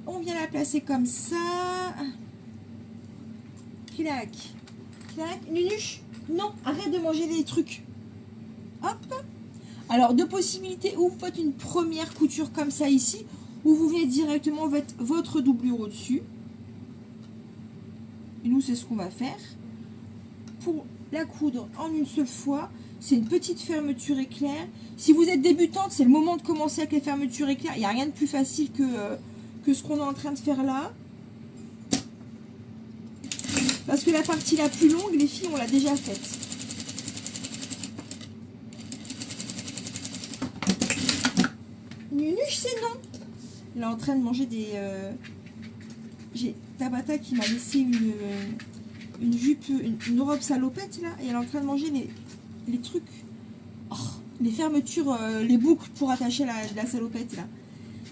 On vient la placer comme ça. Clac. Clac. Nunuche, non, arrête de manger les trucs. Hop. Alors, deux possibilités, ou vous faites une première couture comme ça ici, ou vous venez directement votre doublure au-dessus. Et nous, c'est ce qu'on va faire. Pour la coudre en une seule fois, c'est une petite fermeture éclair. Si vous êtes débutante, c'est le moment de commencer avec les fermetures éclair. Il n'y a rien de plus facile que ce qu'on est en train de faire là. Parce que la partie la plus longue, les filles, on l'a déjà faite. Nunuche, c'est non. Elle est en train de manger des... J'ai Tabata qui m'a laissé une jupe, une robe salopette là, et elle est en train de manger les trucs, les fermetures, les boucles pour attacher la salopette là.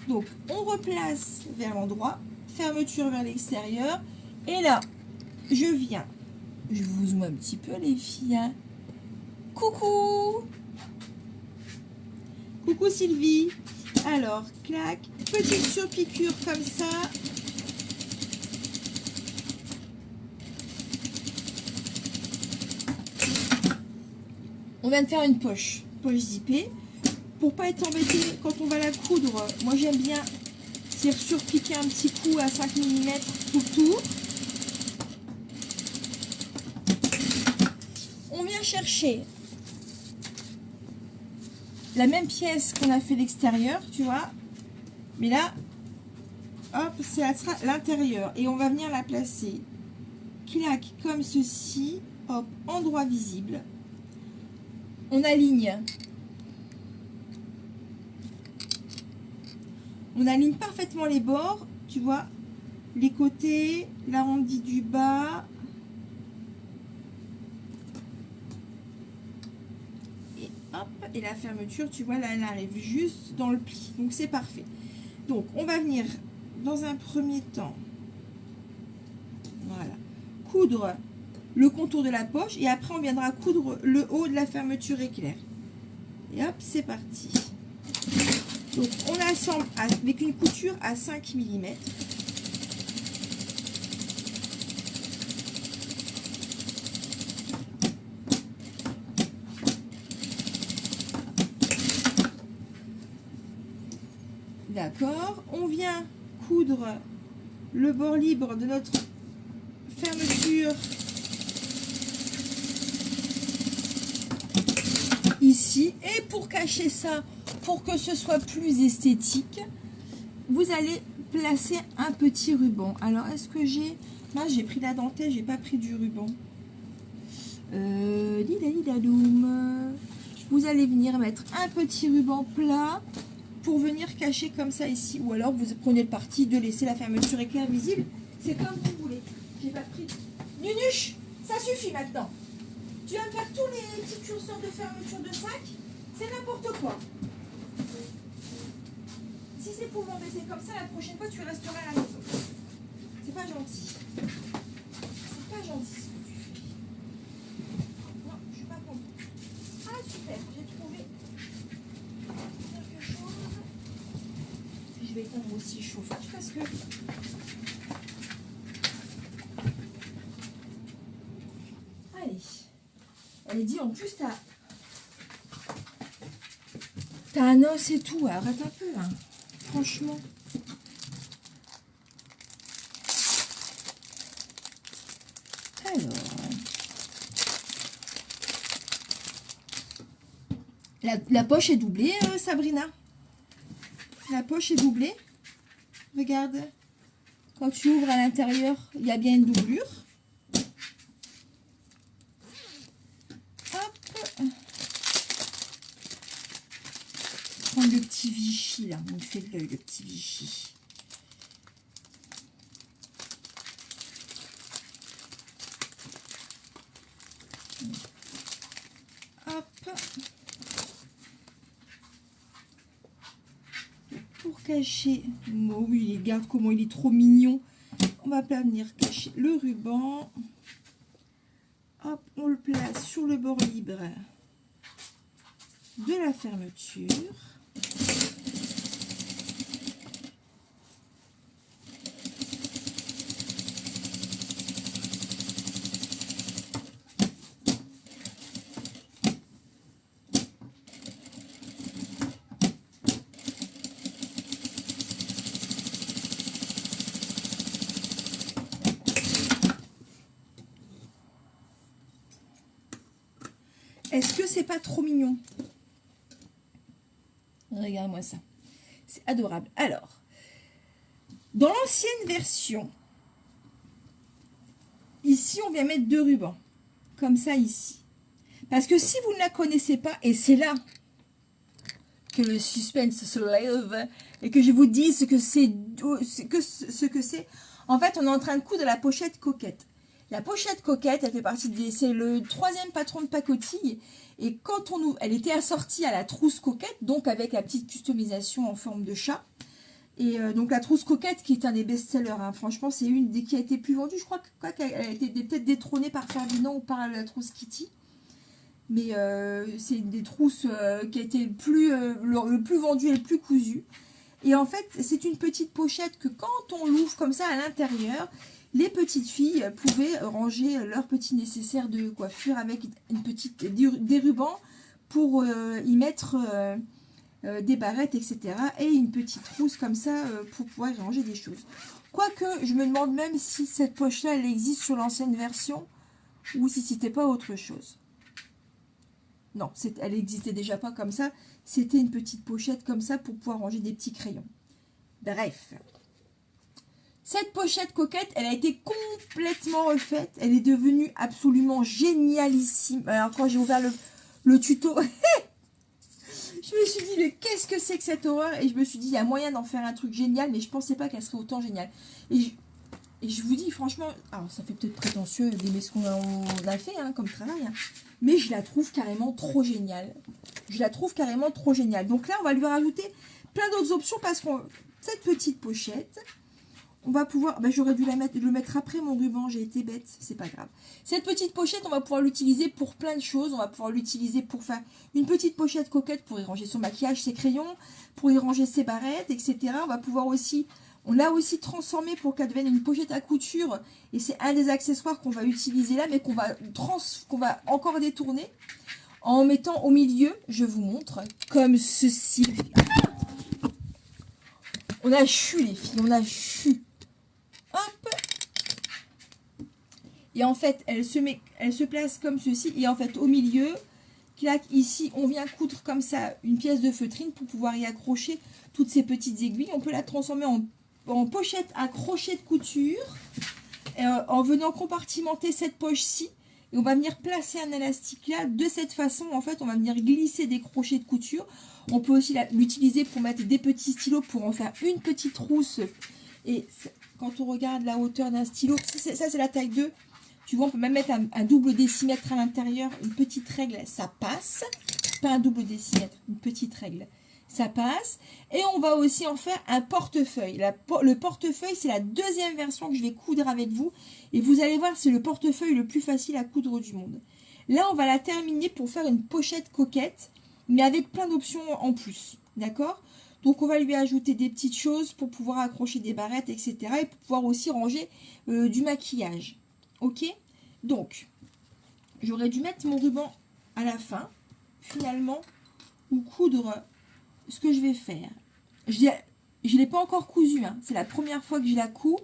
Donc on replace vers l'endroit, fermeture vers l'extérieur, et là je viens, je vous zoome un petit peu les filles, hein. Coucou Sylvie. Alors clac, petite surpiqûre comme ça. On vient de faire une poche zippée. Pour pas être embêté quand on va la coudre, moi j'aime bien surpiquer un petit coup à 5 mm tout le tour. On vient chercher la même pièce qu'on a fait l'extérieur, tu vois. Mais là, hop, ça sera l'intérieur. Et on va venir la placer, clac, comme ceci, hop, endroit visible. On aligne. On aligne parfaitement les bords, tu vois, les côtés, l'arrondi du bas. Et hop, et la fermeture, tu vois, là, elle arrive juste dans le pli. Donc, c'est parfait. Donc, on va venir, dans un premier temps, voilà, coudre le contour de la poche et après on viendra coudre le haut de la fermeture éclair. Et hop, c'est parti. Donc, on assemble avec une couture à 5 mm. D'accord. On vient coudre le bord libre de notre fermeture ici. Et pour cacher ça, pour que ce soit plus esthétique, vous allez placer un petit ruban. Alors, est-ce que j'ai... Moi, j'ai pris la dentelle, j'ai pas pris du ruban. Vous allez venir mettre un petit ruban plat pour venir cacher comme ça ici. Ou alors, vous prenez le parti de laisser la fermeture éclair visible. C'est comme vous voulez. J'ai pas pris... Nunuche, ça suffit maintenant. Tu vas me faire tous les petits curseurs de fermeture de sac. C'est n'importe quoi. Si c'est pour m'embêter comme ça, la prochaine fois, tu resteras à la maison. C'est pas gentil. C'est pas gentil ce que tu fais. Non, je suis pas contente. Ah, super, j'ai trouvé quelque chose. Je vais éteindre aussi le chauffage parce que... Allez. Elle dit en plus, t'as un os et tout. Arrête un peu, hein. Franchement. Alors. La poche est doublée, Sabrina. La poche est doublée. Regarde. Quand tu ouvres à l'intérieur, il y a bien une doublure. Le petit Vichy là, on fait de l'œil, le petit Vichy. Hop. Pour cacher, oh oui, regarde comment il est trop mignon. On va pas venir cacher le ruban. Hop, on le place sur le bord libre de la fermeture. Est-ce que c'est pas trop mignon? Regarde-moi ça. C'est adorable. Alors, dans l'ancienne version, ici, on vient mettre 2 rubans. Comme ça, ici. Parce que si vous ne la connaissez pas, et c'est là que le suspense se lève, et que je vous dis ce que c'est, en fait, on est en train de coudre la pochette coquette. La pochette coquette, elle fait partie c'est le 3e patron de pacotille. Et quand on ouvre, elle était assortie à la trousse coquette, donc avec la petite customisation en forme de chat. Et donc la trousse coquette qui est un des best-sellers. Hein. Franchement, c'est une des qui a été plus vendue. Je crois qu'elle a été peut-être détrônée par Ferdinand ou par la trousse Kitty. Mais c'est une des trousses qui a été le plus vendue et le plus cousue. Et en fait, c'est une petite pochette que quand on l'ouvre comme ça à l'intérieur, les petites filles pouvaient ranger leur petit nécessaire de coiffure avec des rubans pour y mettre des barrettes, etc. Et une petite trousse comme ça pour pouvoir y ranger des choses. Quoique, je me demande même si cette poche-là, elle existe sur l'ancienne version ou si c'était pas autre chose. Non, elle n'existait déjà pas comme ça. C'était une petite pochette comme ça pour pouvoir ranger des petits crayons. Bref. Cette pochette coquette, elle a été complètement refaite. Elle est devenue absolument génialissime. Alors, quand j'ai ouvert le tuto, je me suis dit, mais qu'est-ce que c'est que cette horreur? Et je me suis dit, il y a moyen d'en faire un truc génial, mais je ne pensais pas qu'elle serait autant géniale. Et je vous dis, franchement, alors ça fait peut-être prétentieux d'aimer ce qu'on a fait hein, comme travail, hein, mais je la trouve carrément trop géniale. Je la trouve carrément trop géniale. Donc là, on va lui rajouter plein d'autres options parce que cette petite pochette, on va pouvoir, j'aurais dû le mettre après mon ruban, j'ai été bête, c'est pas grave. Cette petite pochette, on va pouvoir l'utiliser pour plein de choses. On va pouvoir l'utiliser pour faire une petite pochette coquette pour y ranger son maquillage, ses crayons, pour y ranger ses barrettes, etc. On va pouvoir aussi, on l'a aussi transformé pour qu'elle devienne une pochette à couture. Et c'est un des accessoires qu'on va utiliser là, mais qu'on va encore détourner en mettant au milieu, je vous montre, comme ceci. On a chu les filles, on a chu. Hop. Et en fait, elle se place comme ceci. Et en fait, au milieu, clac, ici, on vient coudre comme ça une pièce de feutrine pour pouvoir y accrocher toutes ces petites aiguilles. On peut la transformer en pochette à crochet de couture. En venant compartimenter cette poche-ci. Et on va venir placer un élastique là. De cette façon, en fait, on va venir glisser des crochets de couture. On peut aussi l'utiliser pour mettre des petits stylos pour en faire une petite trousse. Et quand on regarde la hauteur d'un stylo, ça c'est la taille 2. Tu vois, on peut même mettre un double décimètre à l'intérieur, une petite règle, ça passe. Pas un double décimètre, une petite règle, ça passe. Et on va aussi en faire un portefeuille. Le portefeuille, c'est la deuxième version que je vais coudre avec vous. Et vous allez voir, c'est le portefeuille le plus facile à coudre du monde. Là, on va la terminer pour faire une pochette coquette, mais avec plein d'options en plus. D'accord ? Donc, on va lui ajouter des petites choses pour pouvoir accrocher des barrettes, etc. Et pour pouvoir aussi ranger du maquillage. Ok, donc, j'aurais dû mettre mon ruban à la fin, finalement, ou coudre ce que je vais faire. Je ne l'ai pas encore cousu, hein. C'est la première fois que je la couds.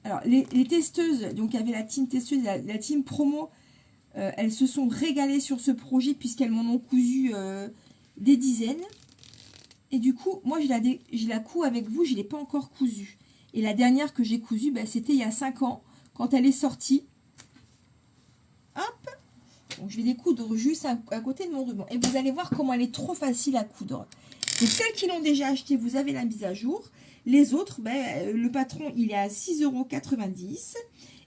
Alors, les testeuses, donc il y avait la team testeuse, la team promo, elles se sont régalées sur ce projet puisqu'elles m'en ont cousu des dizaines. Et du coup, moi, je la couds avec vous, je ne l'ai pas encore cousue. Et la dernière que j'ai cousue, c'était il y a 5 ans, quand elle est sortie. Hop. Donc, je vais les coudre juste à côté de mon ruban. Et vous allez voir comment elle est trop facile à coudre. Donc, celles qui l'ont déjà acheté, vous avez la mise à jour. Les autres, le patron, il est à 6,90 €.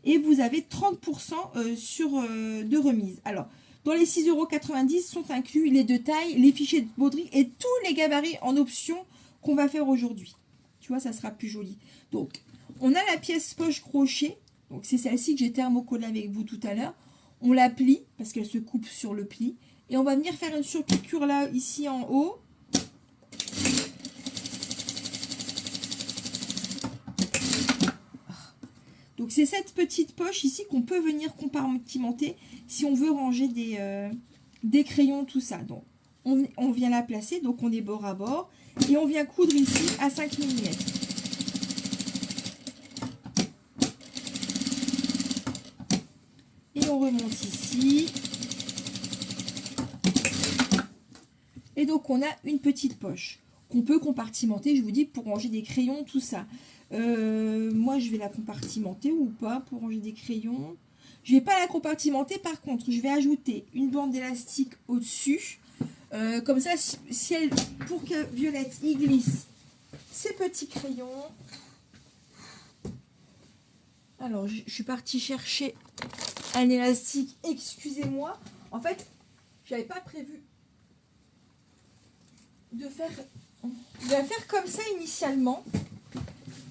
Et vous avez 30% de remise. Alors, dans les 6,90 € sont inclus les deux tailles, les fichiers de broderie et tous les gabarits en option qu'on va faire aujourd'hui. Tu vois, ça sera plus joli. Donc, on a la pièce poche crochet. Donc, c'est celle-ci que j'ai thermocollée avec vous tout à l'heure. On la plie parce qu'elle se coupe sur le pli. Et on va venir faire une surpiqûre là, ici en haut. Donc, c'est cette petite poche ici qu'on peut venir compartimenter si on veut ranger des crayons, tout ça. Donc, on vient la placer. Donc, on est bord à bord. Et on vient coudre ici à 5 mm. Et on remonte ici. Et donc, on a une petite poche qu'on peut compartimenter, je vous dis, pour ranger des crayons, tout ça. Moi, je vais la compartimenter ou pas pour ranger des crayons. Je ne vais pas la compartimenter. Par contre, je vais ajouter une bande d'élastique au-dessus. Comme ça, pour que Violette y glisse ses petits crayons. Alors, je suis partie chercher un élastique. Excusez-moi. En fait, je n'avais pas prévu de faire comme ça initialement.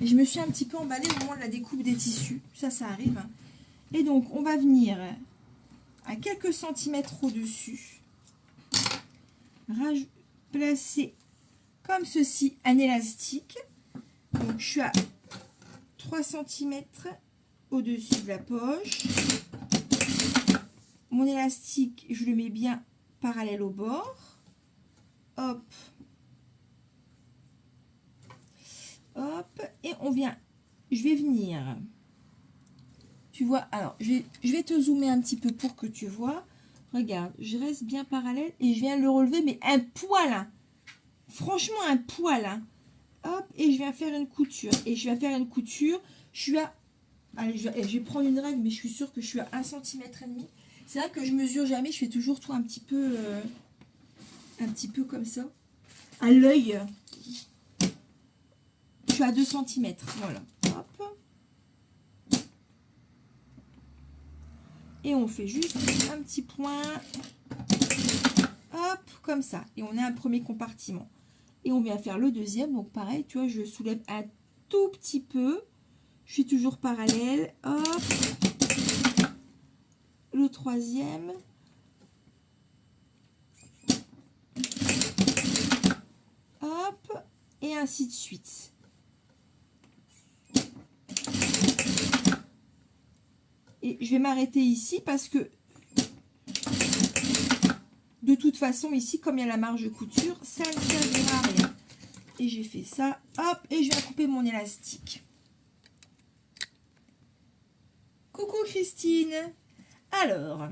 Et je me suis un petit peu emballée au moment de la découpe des tissus. Ça arrive. Et donc, on va venir à quelques centimètres au-dessus. Placer comme ceci un élastique. Donc, je suis à 3 cm au-dessus de la poche. Mon élastique, je le mets bien parallèle au bord. Hop. Hop. Et on vient, je vais venir. Tu vois, alors, je vais te zoomer un petit peu pour que tu vois. Regarde, je reste bien parallèle et je viens le relever, mais un poil, hein. Franchement, un poil, hein. Hop, et je viens faire une couture. Et je viens faire une couture, je suis à... Allez, je vais prendre une règle, mais je suis sûre que je suis à 1,5 cm. C'est vrai que je mesure jamais, je fais toujours tout un petit peu comme ça. À l'œil, je suis à 2 cm, voilà. Hop. Et on fait juste un petit point, hop, comme ça. Et on a un premier compartiment. Et on vient faire le deuxième, donc pareil, tu vois, je soulève un tout petit peu. Je suis toujours parallèle. Hop. Le troisième. Hop. Et ainsi de suite. Et je vais m'arrêter ici parce que de toute façon ici, comme il y a la marge de couture, ça ne servira à rien. Et j'ai fait ça, hop, et je vais couper mon élastique. Coucou Christine. Alors,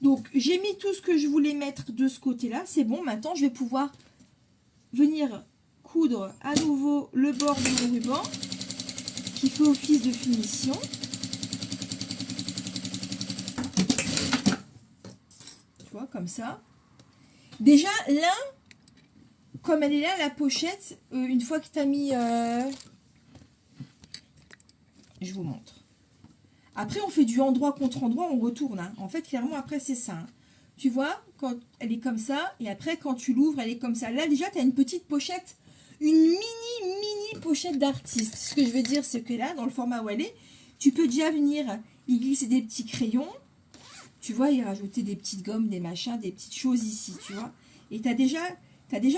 donc j'ai mis tout ce que je voulais mettre de ce côté-là. C'est bon, maintenant je vais pouvoir venir coudre à nouveau le bord de mon ruban qui fait office de finition. Tu vois, comme ça. Déjà, là, comme elle est là, la pochette, une fois que tu as mis... je vous montre. Après, on fait du endroit contre endroit, on retourne. Hein. En fait, clairement, après, c'est ça. Hein. Tu vois, quand elle est comme ça, et après, quand tu l'ouvres, elle est comme ça. Là, déjà, tu as une petite pochette, une mini pochette d'artiste. Ce que je veux dire, c'est que là, dans le format où elle est, tu peux déjà venir y glisser des petits crayons. Tu vois, y rajouter des petites gommes, des machins, des petites choses ici, tu vois. Et tu as déjà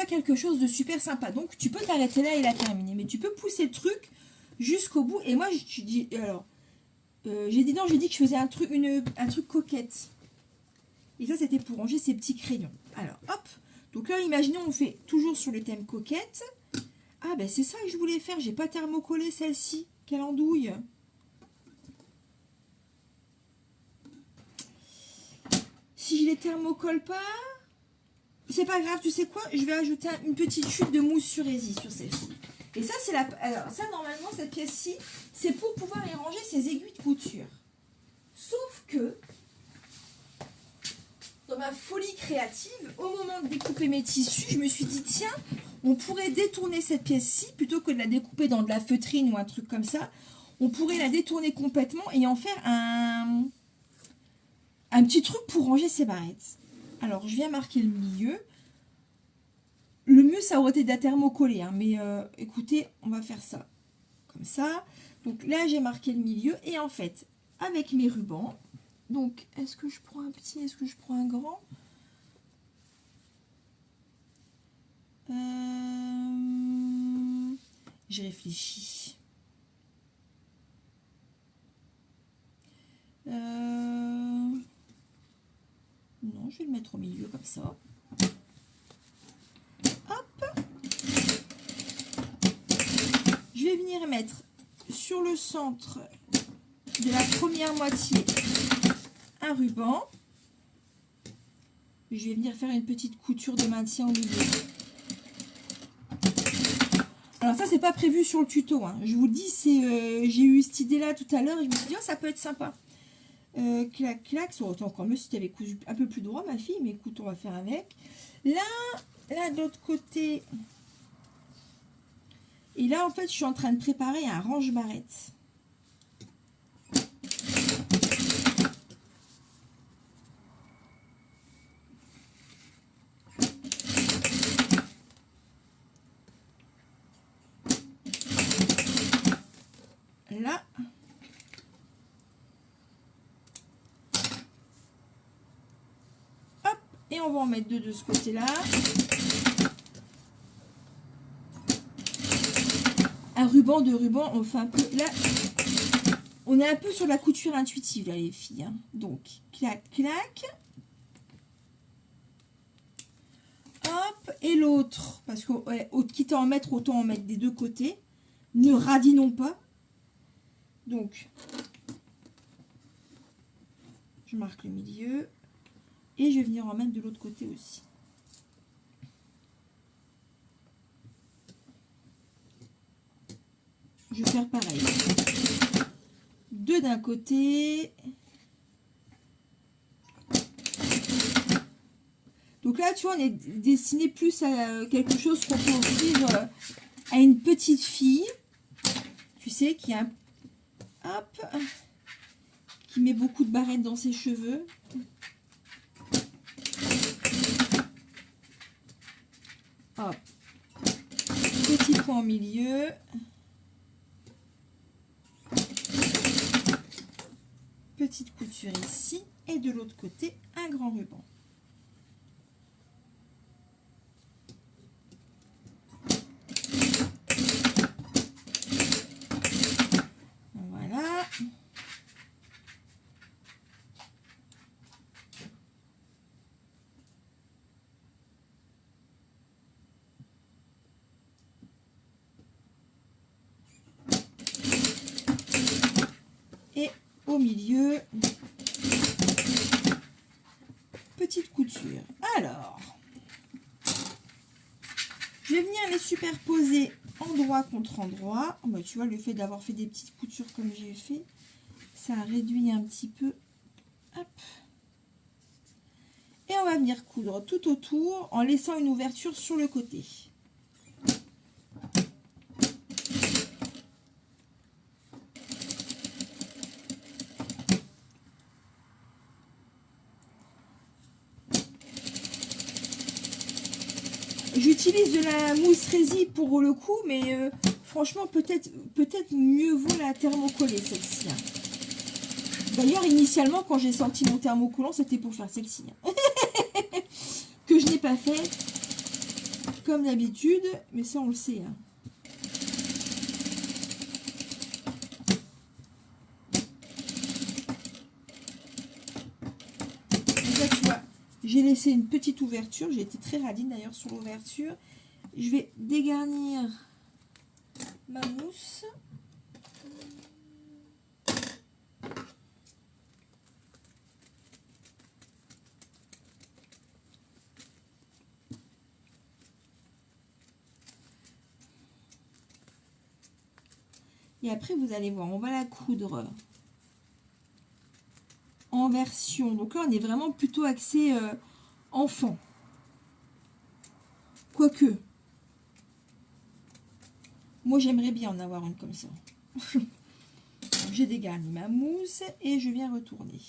quelque chose de super sympa. Donc, tu peux t'arrêter là et la terminer. Mais tu peux pousser le truc jusqu'au bout. Et moi, je dis... Alors, j'ai dit que je faisais un truc coquette. Et ça, c'était pour ranger ces petits crayons. Alors, hop. Donc là, imaginons, on fait toujours sur le thème coquette. Ah, ben c'est ça que je voulais faire. J'ai pas thermocollé celle-ci. Quelle andouille. Si je les thermocolle pas, c'est pas grave. Tu sais quoi? Je vais ajouter une petite chute de mousse sur Easy sur celle-ci. Et ça, c'est la... Alors, ça, normalement, cette pièce-ci, c'est pour pouvoir y ranger ses aiguilles de couture. Sauf que, dans ma folie créative, au moment de découper mes tissus, je me suis dit, tiens, on pourrait détourner cette pièce-ci, plutôt que de la découper dans de la feutrine ou un truc comme ça, on pourrait la détourner complètement et en faire un petit truc pour ranger ses barrettes. Alors, je viens marquer le milieu. Le mieux, ça aurait été de la thermocoller, hein, mais écoutez, on va faire ça comme ça. Donc là, j'ai marqué le milieu. Et en fait, avec mes rubans, donc, est-ce que je prends un petit, est-ce que je prends un grand? J'ai réfléchi. Non, je vais le mettre au milieu comme ça. Je vais venir mettre sur le centre de la première moitié un ruban. Je vais venir faire une petite couture de maintien au milieu. Alors ça, c'est pas prévu sur le tuto. Hein. Je vous dis, j'ai eu cette idée-là tout à l'heure et je me suis dit, oh, ça peut être sympa. Clac, clac, ça aurait été encore mieux si tu avais cousu un peu plus droit, ma fille, mais écoute, on va faire avec. Là, de l'autre côté... Et là, en fait, je suis en train de préparer un range-barrette. Là. Hop. Et on va en mettre deux de ce côté-là. Un ruban, deux rubans, on fait un peu... Là, on est un peu sur la couture intuitive, là, les filles. Hein. Donc, clac, clac. Hop. Et l'autre, parce que, ouais, quitte à en mettre, autant en mettre des deux côtés. Ne radinons pas. Donc, je marque le milieu. Et je vais venir en mettre de l'autre côté aussi. Je vais faire pareil. Deux d'un côté. Donc là, tu vois, on est destiné plus à quelque chose qu'on peut offrir à une petite fille. Tu sais, qui a... Hop. Qui met beaucoup de barrettes dans ses cheveux. Hop. Petit fois en milieu. Petite couture ici et de l'autre côté un grand ruban. Voilà. Et au milieu, petite couture. Alors, je vais venir les superposer endroit contre endroit. Oh bah, tu vois, le fait d'avoir fait des petites coutures comme j'ai fait, ça réduit un petit peu. Hop. Et on va venir coudre tout autour en laissant une ouverture sur le côté. J'utilise de la mousse résine pour le coup, mais franchement, peut-être mieux vaut la thermocoller, celle-ci. D'ailleurs, initialement, quand j'ai sorti mon thermocollant, c'était pour faire celle-ci. Que je n'ai pas fait, comme d'habitude, mais ça, on le sait. Là, tu vois, j'ai laissé une petite ouverture. J'ai été très radine d'ailleurs sur l'ouverture. Je vais dégarnir ma mousse. Et après, vous allez voir, on va la coudre en version. Donc là, on est vraiment plutôt axé enfant. Quoique, moi, j'aimerais bien en avoir une comme ça. J'ai dégarni ma mousse et je viens retourner.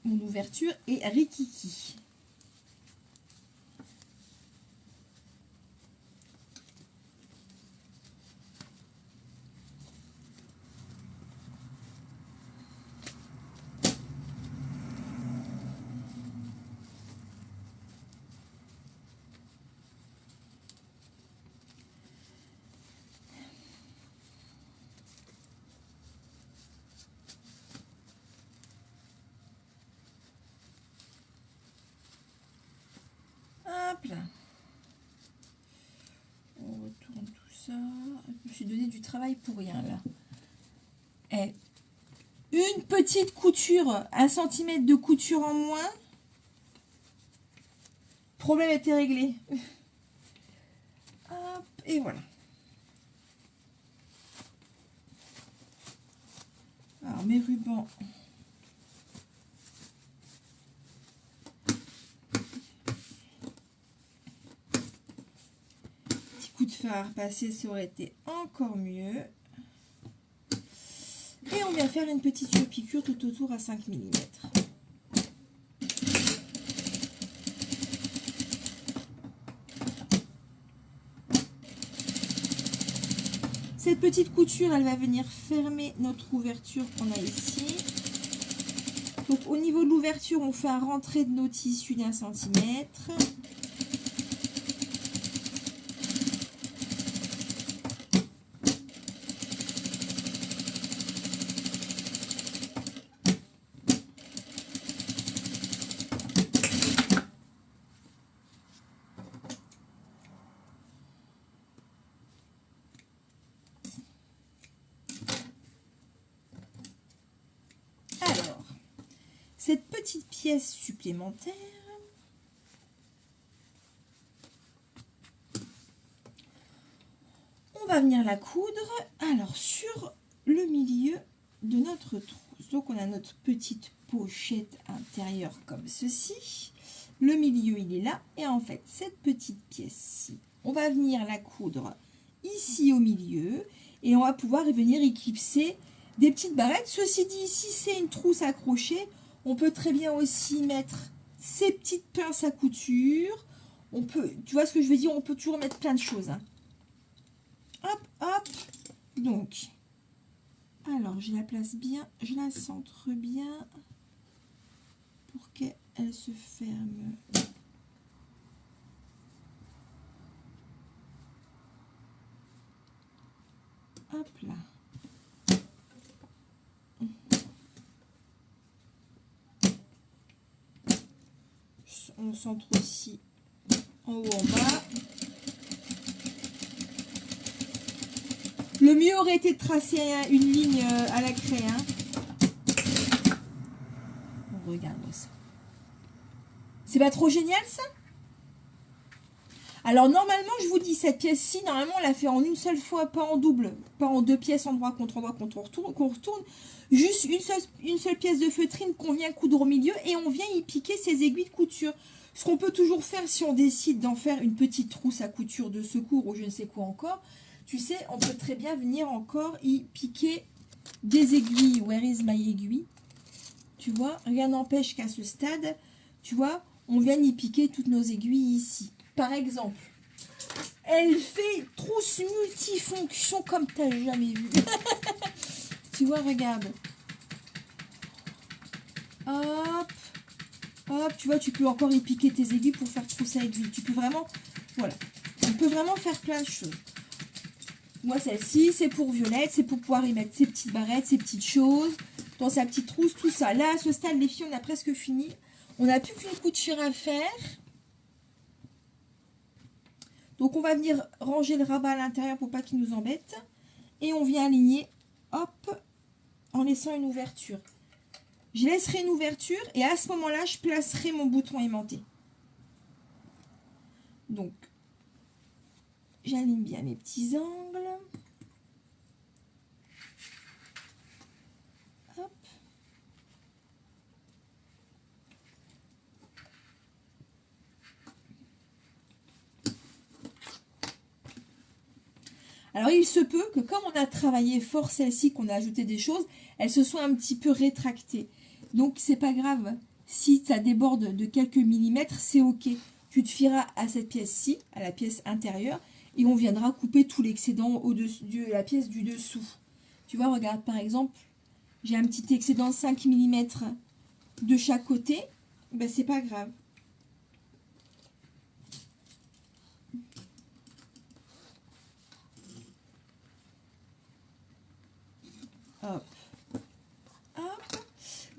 Mon ouverture est rikiki. Hop là. On retourne tout ça. Je me suis donné du travail pour rien là. Et une petite couture, 1 cm de couture en moins. Problème était réglé. Hop, et voilà. Alors mes rubans. Petit coup de fer passé, ça aurait été encore mieux. Et on vient faire une petite surpiqûre tout autour à 5 mm. Cette petite couture, elle va venir fermer notre ouverture qu'on a ici. Donc au niveau de l'ouverture, on fait un rentré de nos tissus d'1 cm. Cette petite pièce supplémentaire, on va venir la coudre alors sur le milieu de notre trousse. Donc on a notre petite pochette intérieure comme ceci. Le milieu il est là et en fait cette petite pièce-ci, on va venir la coudre ici au milieu et on va pouvoir venir éclipser des petites barrettes. Ceci dit, ici c'est une trousse accrochée. On peut très bien aussi mettre ces petites pinces à couture. On peut, tu vois ce que je veux dire, on peut toujours mettre plein de choses. Hein. Hop, hop. Donc, alors, je la place bien, je la centre bien pour qu'elle se ferme. Hop là. On centre aussi en haut, en bas. Le mieux aurait été de tracer une ligne à la craie. Hein. On regarde ça. C'est pas trop génial ça? Alors normalement, je vous dis, cette pièce-ci, normalement, on la fait en une seule fois, pas en double, pas en deux pièces, endroit contre endroit, qu'on retourne. Juste une seule pièce de feutrine qu'on vient coudre au milieu et on vient y piquer ses aiguilles de couture. Ce qu'on peut toujours faire si on décide d'en faire une petite trousse à couture de secours ou je ne sais quoi encore, tu sais, on peut très bien venir encore y piquer des aiguilles. Where is my aiguille? Tu vois, rien n'empêche qu'à ce stade, tu vois, on vient y piquer toutes nos aiguilles ici. Par exemple, elle fait trousse multifonction comme tu n'as jamais vu. Tu vois, regarde. Hop. Hop, tu vois, tu peux encore y piquer tes aiguilles pour faire trousse à aiguille. Tu peux vraiment, voilà. On peut vraiment faire plein de choses. Moi, celle-ci, c'est pour Violette. C'est pour pouvoir y mettre ses petites barrettes, ses petites choses. Dans sa petite trousse, tout ça. Là, à ce stade, les filles, on a presque fini. On n'a plus qu'une couture à faire. Donc, on va venir ranger le rabat à l'intérieur pour pas qu'il nous embête. Et on vient aligner, hop, en laissant une ouverture. Je laisserai une ouverture et à ce moment-là, je placerai mon bouton aimanté. Donc, j'aligne bien mes petits angles. Hop. Alors, il se peut que comme on a travaillé fort celle-ci, qu'on a ajouté des choses, elle se soit un petit peu rétractée. Donc, c'est pas grave. Si ça déborde de quelques millimètres, c'est OK. Tu te fieras à cette pièce-ci, à la pièce intérieure, et on viendra couper tout l'excédent au-dessus de la pièce du dessous. Tu vois, regarde, par exemple, j'ai un petit excédent de 5 mm de chaque côté. Ben, c'est pas grave. Hop. Hop.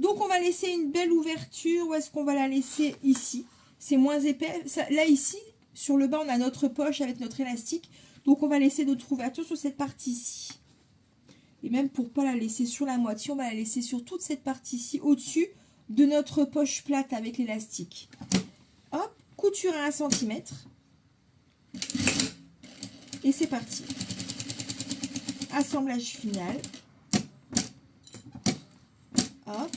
Donc, on va laisser une belle ouverture. Où est-ce qu'on va la laisser? Ici. C'est moins épais. Ça, là, ici, sur le bas, on a notre poche avec notre élastique. Donc, on va laisser notre ouverture sur cette partie-ci. Et même pour ne pas la laisser sur la moitié, on va la laisser sur toute cette partie-ci, au-dessus de notre poche plate avec l'élastique. Hop, couture à 1 cm. Et c'est parti. Assemblage final. Hop.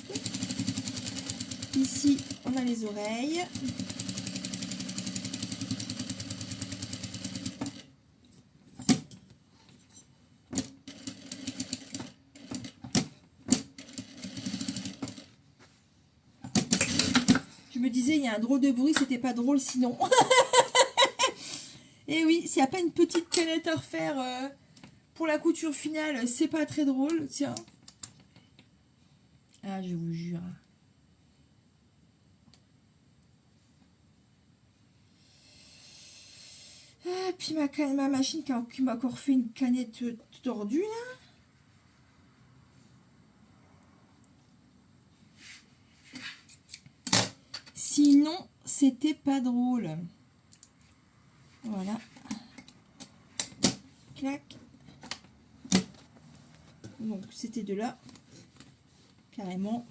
Ici, on a les oreilles. Je me disais, il y a un drôle de bruit, c'était pas drôle sinon. Et oui, s'il n'y a pas une petite canette à refaire pour la couture finale, c'est pas très drôle. Tiens. Ah, je vous jure. Ah, puis ma machine qui m'a encore fait une canette tordue là. Sinon, c'était pas drôle. Voilà. Clac. Donc, c'était de là. Carrément.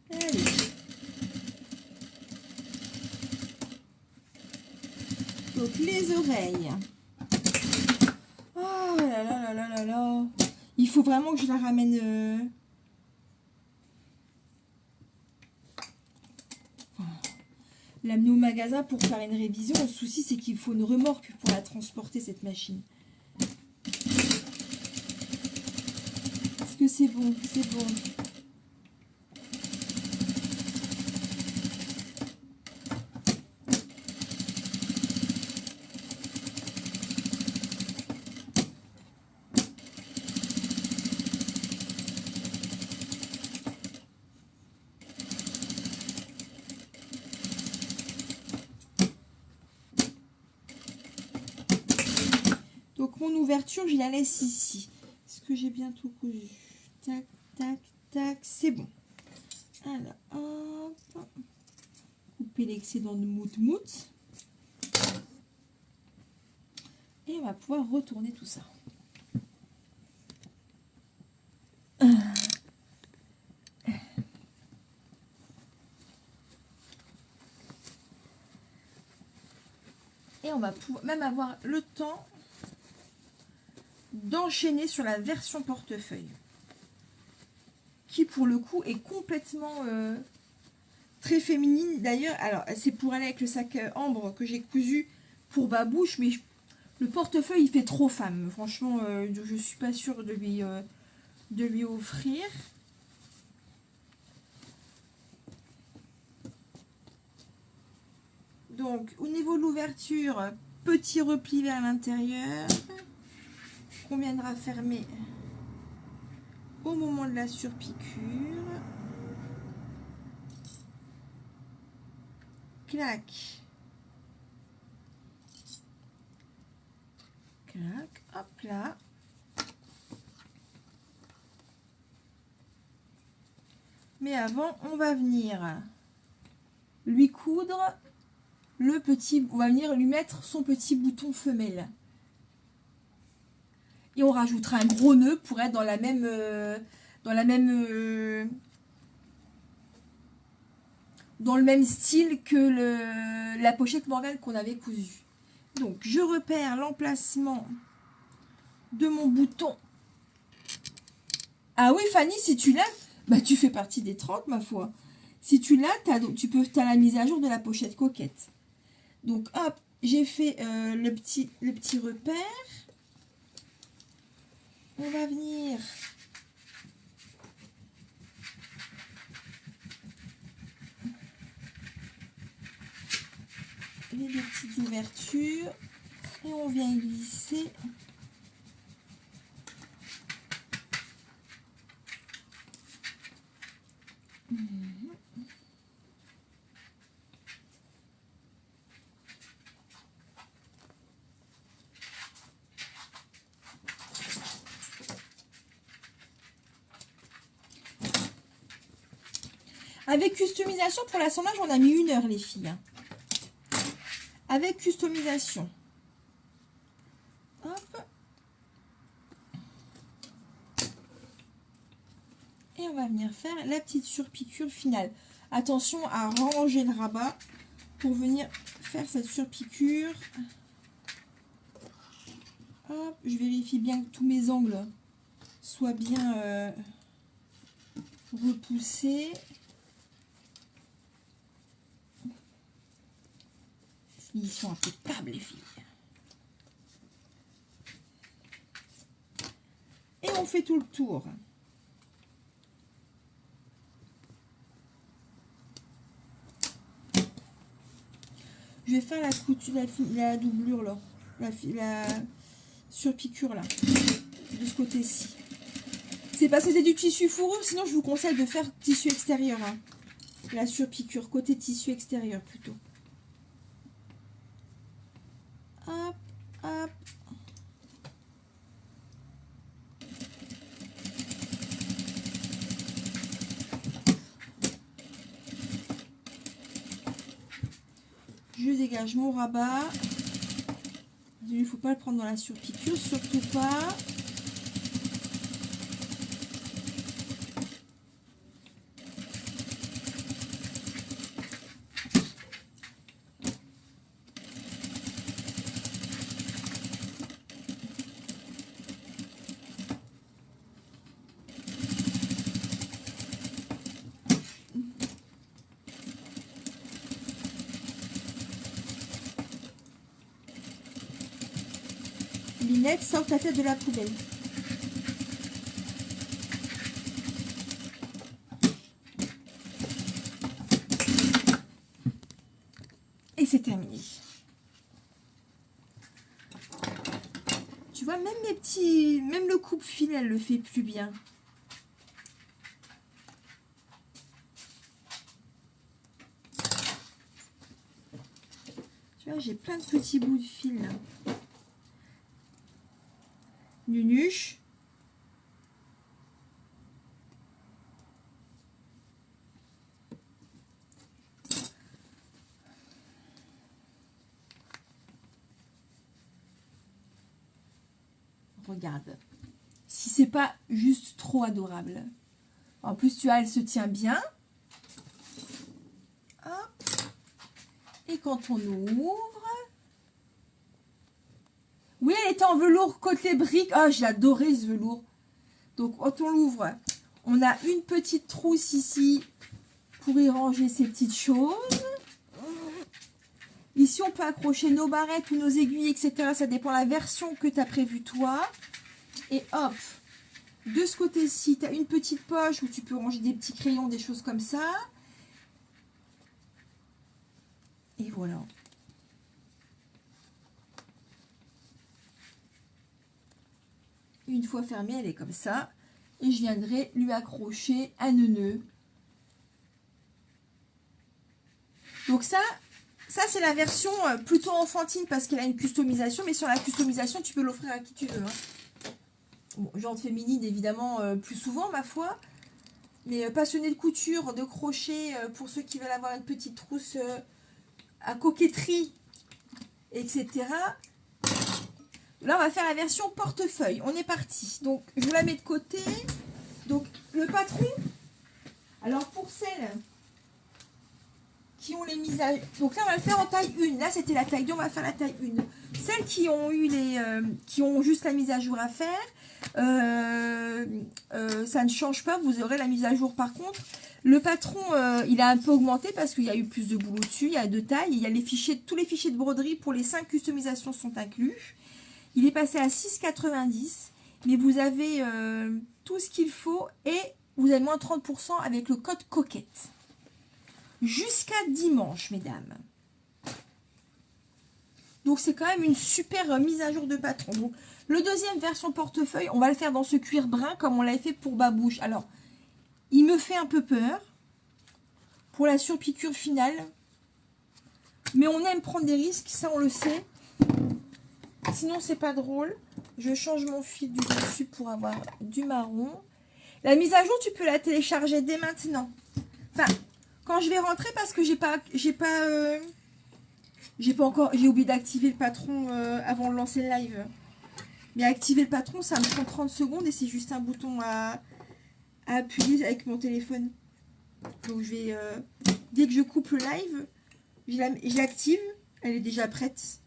Allez. Donc, les oreilles. Oh là là là là là là. Il faut vraiment que je la ramène... l'amener au magasin pour faire une révision. Le souci, c'est qu'il faut une remorque pour la transporter, cette machine. Est-ce que c'est bon? C'est bon. Donc mon ouverture, je la laisse ici. Est-ce que j'ai bien tout cousu? Tac, tac, tac, c'est bon. Alors, hop. Couper l'excédent de mout-mout. Et on va pouvoir retourner tout ça. Et on va pouvoir même avoir le temps d'enchaîner sur la version portefeuille. Qui pour le coup est complètement très féminine. D'ailleurs, alors c'est pour aller avec le sac ambre que j'ai cousu pour Babouche, mais le portefeuille il fait trop femme. Franchement, je suis pas sûre de lui offrir. Donc au niveau de l'ouverture, petit repli vers l'intérieur qu'on viendra fermer au moment de la surpiqûre. Clac. Clac, hop là. Mais avant, on va venir lui coudre le petit, on va venir lui mettre son petit bouton femelle. Et on rajoutera un gros nœud pour être dans la même dans le même style que la pochette Morgane qu'on avait cousue. Donc je repère l'emplacement de mon bouton. Ah oui Fanny, si tu l'as, bah tu fais partie des 30 ma foi. Si tu l'as, t'as la mise à jour de la pochette coquette. Donc hop, j'ai fait le petit repère. On va venir les deux petites ouvertures et on vient glisser avec customisation. Pour l'assemblage on a mis 1 heure les filles, avec customisation. Hop. Et on va venir faire la petite surpiqûre finale. Attention à ranger le rabat pour venir faire cette surpiqûre. Hop, je vérifie bien que tous mes angles soient bien repoussés. Ils sont impeccables les filles. Et on fait tout le tour. Je vais faire la couture, la doublure là, la surpiqûre là, de ce côté-ci. C'est parce que c'est du tissu fourrure, sinon je vous conseille de faire tissu extérieur. Hein. La surpiqûre, côté tissu extérieur plutôt. Hop, hop. Je dégage mon rabat. Il ne faut pas le prendre dans la surpiqûre, surtout pas. Linette, sors ta tête de la poubelle. Et c'est terminé. Tu vois, même même le coupe-fil, elle le fait plus bien. Tu vois, j'ai plein de petits bouts de fil là. Nunuche. Regarde. Si c'est pas juste trop adorable. En plus, tu vois, elle se tient bien. Hop. Et quand on ouvre... Oui, elle était en velours côté brique. Ah, j'ai adoré ce velours. Donc, quand on l'ouvre, on a une petite trousse ici pour y ranger ces petites choses. Ici, on peut accrocher nos barrettes ou nos aiguilles, etc. Ça dépend de la version que tu as prévue toi. Et hop, de ce côté-ci, tu as une petite poche où tu peux ranger des petits crayons, des choses comme ça. Et voilà. Une fois fermée, elle est comme ça. Et je viendrai lui accrocher un nœud. Donc ça c'est la version plutôt enfantine parce qu'elle a une customisation. Mais sur la customisation, tu peux l'offrir à qui tu veux. Hein. Bon, genre féminine, évidemment, plus souvent, ma foi. Mais passionné de couture, de crochet, pour ceux qui veulent avoir une petite trousse à coquetterie, etc. Là, on va faire la version portefeuille. On est parti. Donc, je vous la mets de côté. Donc, le patron. Alors, pour celles qui ont les mises à... Donc là, on va le faire en taille 1. Là, c'était la taille 2. On va faire la taille 1. Celles qui ont eu les... qui ont juste la mise à jour à faire, ça ne change pas. Vous aurez la mise à jour. Par contre, le patron, il a un peu augmenté parce qu'il y a eu plus de boulot dessus. Il y a 2 tailles. Il y a les fichiers, tous les fichiers de broderie pour les 5 customisations sont inclus. Il est passé à 6,90. Mais vous avez tout ce qu'il faut et vous avez moins 30% avec le code coquette. Jusqu'à dimanche, mesdames. Donc, c'est quand même une super mise à jour de patron. Donc, le deuxième version portefeuille, on va le faire dans ce cuir brun comme on l'avait fait pour Babouche. Alors, il me fait un peu peur pour la surpiqûre finale. Mais on aime prendre des risques, ça on le sait. Sinon, c'est pas drôle. Je change mon fil du dessus pour avoir du marron. La mise à jour, tu peux la télécharger dès maintenant. Enfin, quand je vais rentrer, parce que j'ai oublié d'activer le patron avant de lancer le live. Mais activer le patron, ça me prend 30 secondes et c'est juste un bouton à appuyer avec mon téléphone. Donc je vais, dès que je coupe le live, je l'active, elle est déjà prête.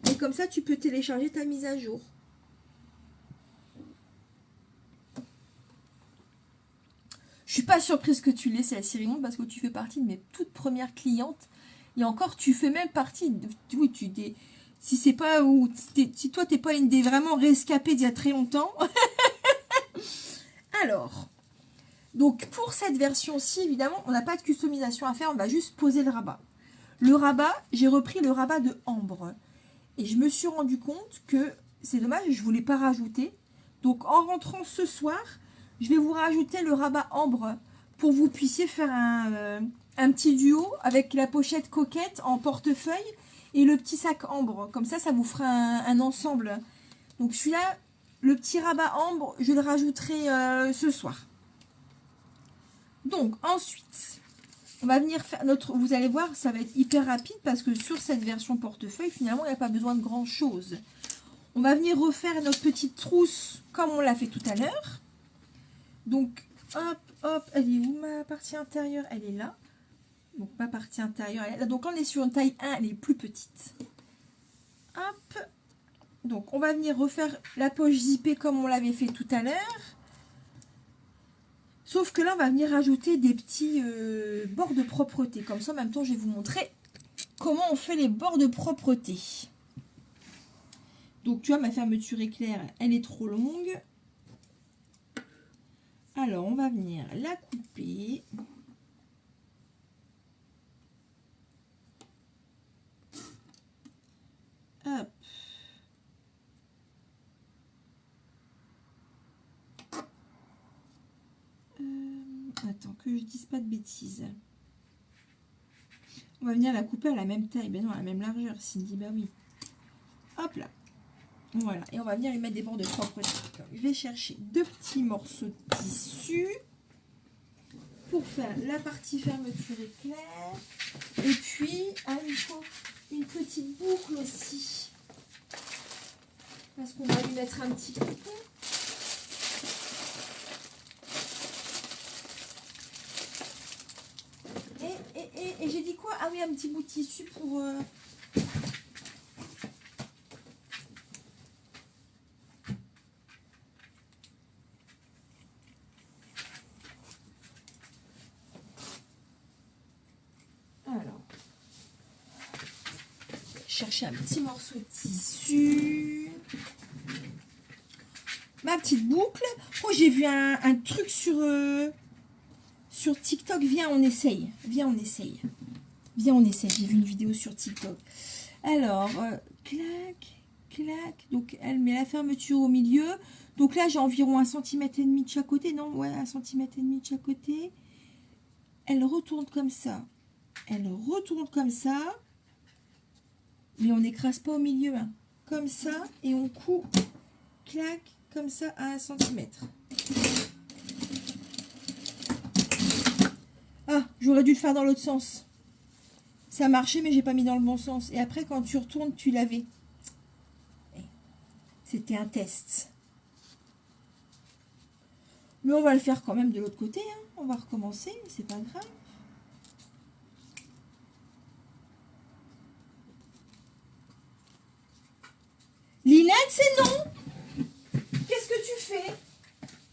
Et comme ça, tu peux télécharger ta mise à jour. Je suis pas surprise que tu l'aies, c'est la Cyrillon, parce que tu fais partie de mes toutes premières clientes. Et encore, tu fais même partie de... Oui, si c'est pas... Si toi, t'es pas une des vraiment rescapées d'il y a très longtemps. Alors, donc pour cette version-ci, évidemment, on n'a pas de customisation à faire, on va juste poser le rabat. Le rabat, j'ai repris le rabat de Ambre. Et je me suis rendu compte que c'est dommage, je ne voulais pas rajouter. Donc en rentrant ce soir, je vais vous rajouter le rabat Ambre pour que vous puissiez faire un petit duo avec la pochette coquette en portefeuille et le petit sac Ambre. Comme ça, ça vous fera un ensemble. Donc celui-là, le petit rabat Ambre, je le rajouterai ce soir. Donc ensuite, on va venir faire notre... Vous allez voir, ça va être hyper rapide parce que sur cette version portefeuille, finalement, il n'y a pas besoin de grand chose. On va venir refaire notre petite trousse comme on l'a fait tout à l'heure. Donc, hop, hop, elle est où ma partie intérieure? Elle est là. Donc, ma partie intérieure, elle est là. Donc, on est sur une taille 1, elle est plus petite. Hop. Donc, on va venir refaire la poche zippée comme on l'avait fait tout à l'heure. Sauf que là, on va venir ajouter des petits bords de propreté. Comme ça, en même temps, je vais vous montrer comment on fait les bords de propreté. Donc, tu vois, ma fermeture éclair, elle est trop longue. Alors, on va venir la couper. Hop. Attends, que je dise pas de bêtises. On va venir la couper à la même taille. Ben non, à la même largeur, Cindy. Bah oui. Hop là. Voilà, et on va venir lui mettre des bords de propre. Je vais chercher 2 petits morceaux de tissu pour faire la partie fermeture éclair. Et puis, il faut une petite boucle aussi. Parce qu'on va lui mettre un petit coupon. Et j'ai dit quoi? Ah oui, un petit bout de tissu pour... Alors, chercher un petit morceau de tissu. Ma petite boucle. Oh, j'ai vu un truc sur TikTok. Viens, on essaye. Viens, on essaye. Viens, on essaye. J'ai vu une vidéo sur TikTok. Alors, clac, clac. Donc, elle met la fermeture au milieu. Donc là, j'ai environ 1,5 cm de chaque côté. Non, ouais, 1,5 cm de chaque côté. Elle retourne comme ça. Elle retourne comme ça. Mais on n'écrase pas au milieu. Hein. Comme ça. Et on coupe, clac, comme ça à 1 cm. Ah, j'aurais dû le faire dans l'autre sens. Ça marchait, mais j'ai pas mis dans le bon sens. Et après, quand tu retournes, tu l'avais. C'était un test. Mais on va le faire quand même de l'autre côté. Hein. On va recommencer, c'est pas grave. Linette, c'est non. Qu'est-ce que tu fais?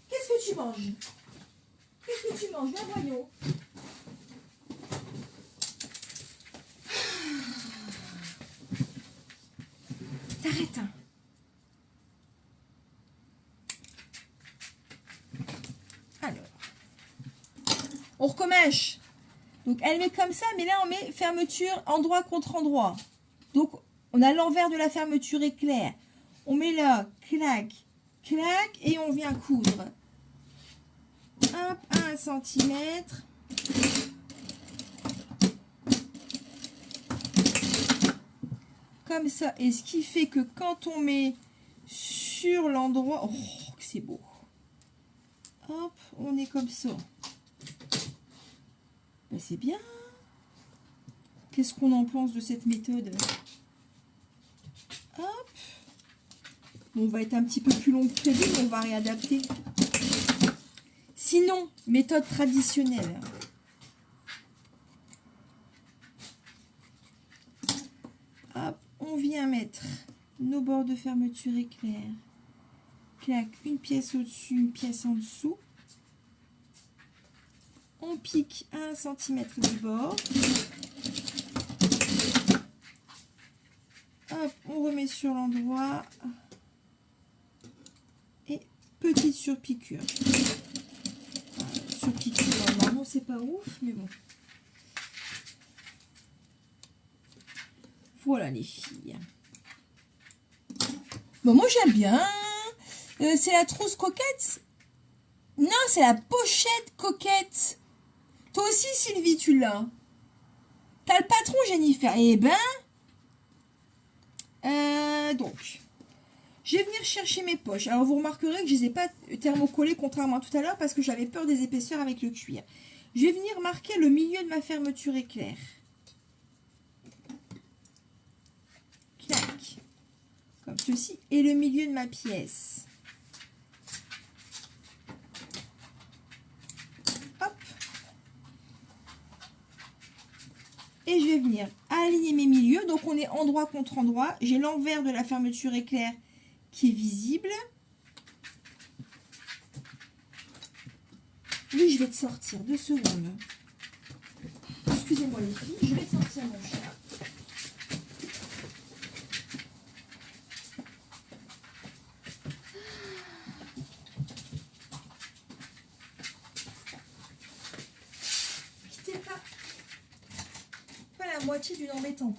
Qu'est-ce que tu manges? Qu'est-ce que tu manges? Viens, voyons. T'arrêtes. Hein. Alors. On recommence. Donc, elle met comme ça, mais là, on met fermeture endroit contre endroit. Donc, on a l'envers de la fermeture éclair. On met là, clac, clac, et on vient coudre. Hop, 1 cm. Comme ça. Et ce qui fait que quand on met sur l'endroit... Oh, que c'est beau. Hop, on est comme ça. Ben, c'est bien. Qu'est-ce qu'on en pense de cette méthode? Hop. On va être un petit peu plus long que prévu, mais on va réadapter. Sinon, méthode traditionnelle. Hop, on vient mettre nos bords de fermeture éclair. Clac, une pièce au-dessus, une pièce en dessous. On pique à 1 cm du bord. Hop, on remet sur l'endroit. Et petite surpiqûre. Surpiqûre, normalement c'est pas ouf, mais bon. Voilà les filles. Bon, moi j'aime bien. C'est la trousse coquette. Non, c'est la pochette coquette. Toi aussi, Sylvie, tu l'as. T'as le patron, Jennifer. Eh ben... donc, je vais venir chercher mes poches. Alors, vous remarquerez que je ne les ai pas thermocollées, contrairement à tout à l'heure, parce que j'avais peur des épaisseurs avec le cuir. Je vais venir marquer le milieu de ma fermeture éclair. Clac. Comme ceci. Et le milieu de ma pièce. Et je vais venir aligner mes milieux. Donc, on est endroit contre endroit. J'ai l'envers de la fermeture éclair qui est visible. Oui, je vais te sortir 2 secondes. Excusez-moi les filles, je vais sortir mon chat. Quittez pas. Pas la moitié d'une embêtante.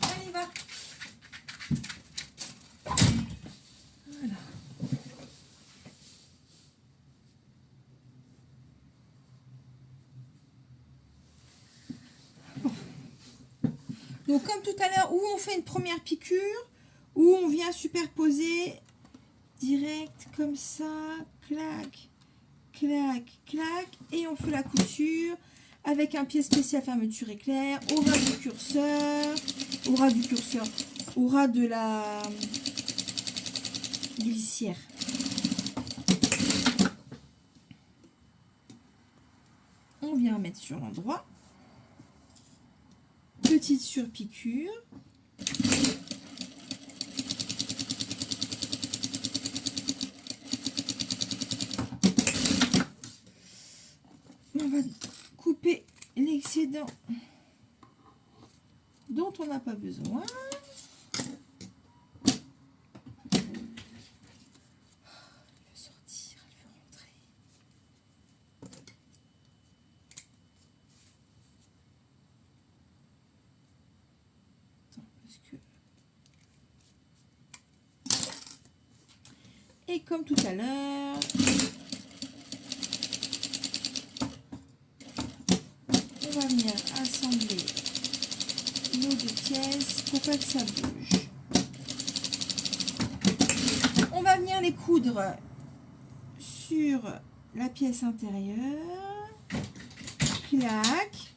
Allez, va. Voilà. Donc, comme tout à l'heure, où on fait une première piqûre, où on vient superposer direct comme ça, clac, clac, clac, et on fait la couture avec un pied spécial fermeture éclair, au ras du curseur, au ras de la glissière. On vient mettre sur l'endroit. Petite surpiqûre. On va couper l'excédent dont on n'a pas besoin. Elle veut sortir, elle veut rentrer. Attends, parce que... Et comme tout à l'heure, on va venir assembler nos deux pièces pour pas que ça bouge. On va venir les coudre sur la pièce intérieure. Clac.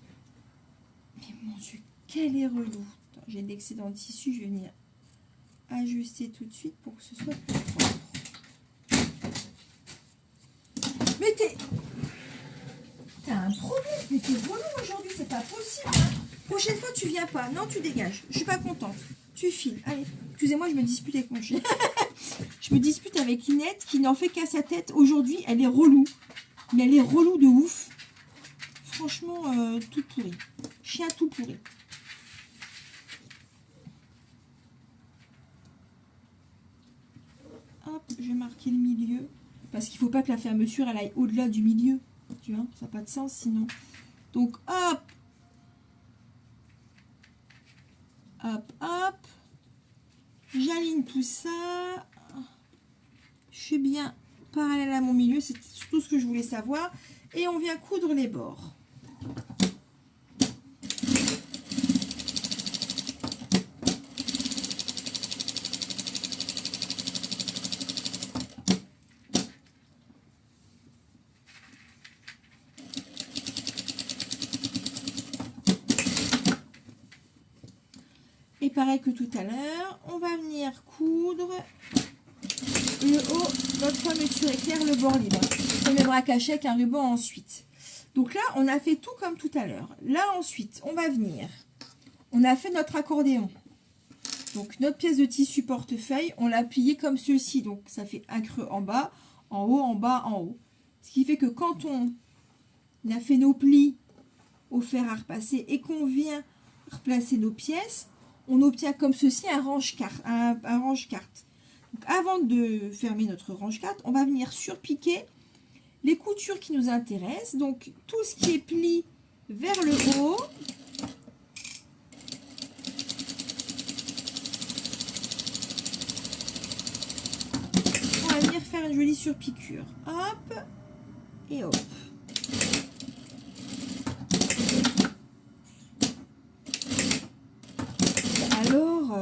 Mais mon Dieu, quel est relou. J'ai de l'excédent de tissu, je vais venir ajuster tout de suite pour que ce soit plus propre. Mais t'as un problème, mais t'es relou aujourd'hui, c'est pas possible. Hein. Prochaine fois, tu viens pas. Non, tu dégages. Je suis pas contente. Tu files. Allez, excusez-moi, je me dispute avec mon chien. Je me dispute avec Linette qui n'en fait qu'à sa tête. Aujourd'hui, elle est relou. Mais elle est relou de ouf. Franchement, tout pourri. Chien tout pourri. Hop, je vais marquer le milieu. Parce qu'il ne faut pas que la fermeture elle aille au-delà du milieu. Tu vois, ça n'a pas de sens sinon. Donc, hop. Hop, hop. J'aligne tout ça. Je suis bien parallèle à mon milieu. C'est tout ce que je voulais savoir. Et on vient coudre les bords. Et pareil que tout à l'heure, on va venir coudre le haut, notre fermeture éclair, le bord libre. On met bras cachés avec un ruban ensuite. Donc là, on a fait tout comme tout à l'heure. Là, ensuite, on va venir. On a fait notre accordéon. Donc, notre pièce de tissu portefeuille, on l'a plié comme ceci. Donc, ça fait un creux en bas, en haut, en bas, en haut. Ce qui fait que quand on a fait nos plis au fer à repasser et qu'on vient replacer nos pièces, on obtient comme ceci un range-carte. Donc, avant de fermer notre range-carte, on va venir surpiquer les coutures qui nous intéressent. Donc, tout ce qui est pli vers le haut. On va venir faire une jolie surpiqûre. Hop et hop. Alors,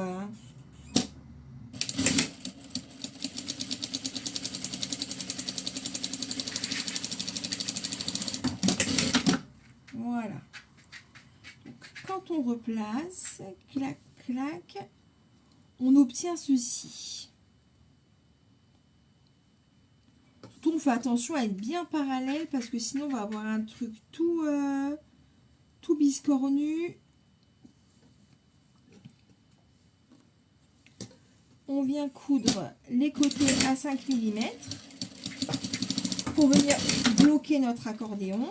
voilà. Donc, quand on replace, clac, clac, on obtient ceci. Surtout, on fait attention à être bien parallèle parce que sinon, on va avoir un truc tout biscornu. On vient coudre les côtés à 5 mm pour venir bloquer notre accordéon.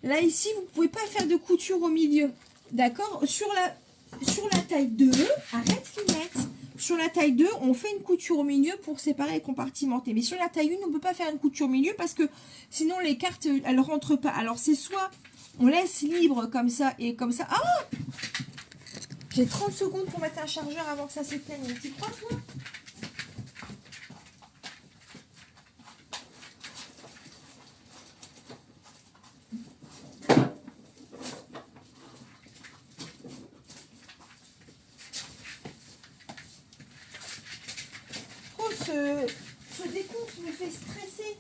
Là, ici, vous ne pouvez pas faire de couture au milieu. D'accord? Sur la taille 2, arrête Linette. Sur la taille 2, on fait une couture au milieu pour séparer et compartimenter. Mais sur la taille 1, on ne peut pas faire une couture au milieu parce que sinon les cartes, elles ne rentrent pas. Alors, c'est soit on laisse libre comme ça et comme ça. Ah! J'ai 30 secondes pour mettre un chargeur avant que ça s'éteigne. Tu crois, toi? ce décompte me fait stresser.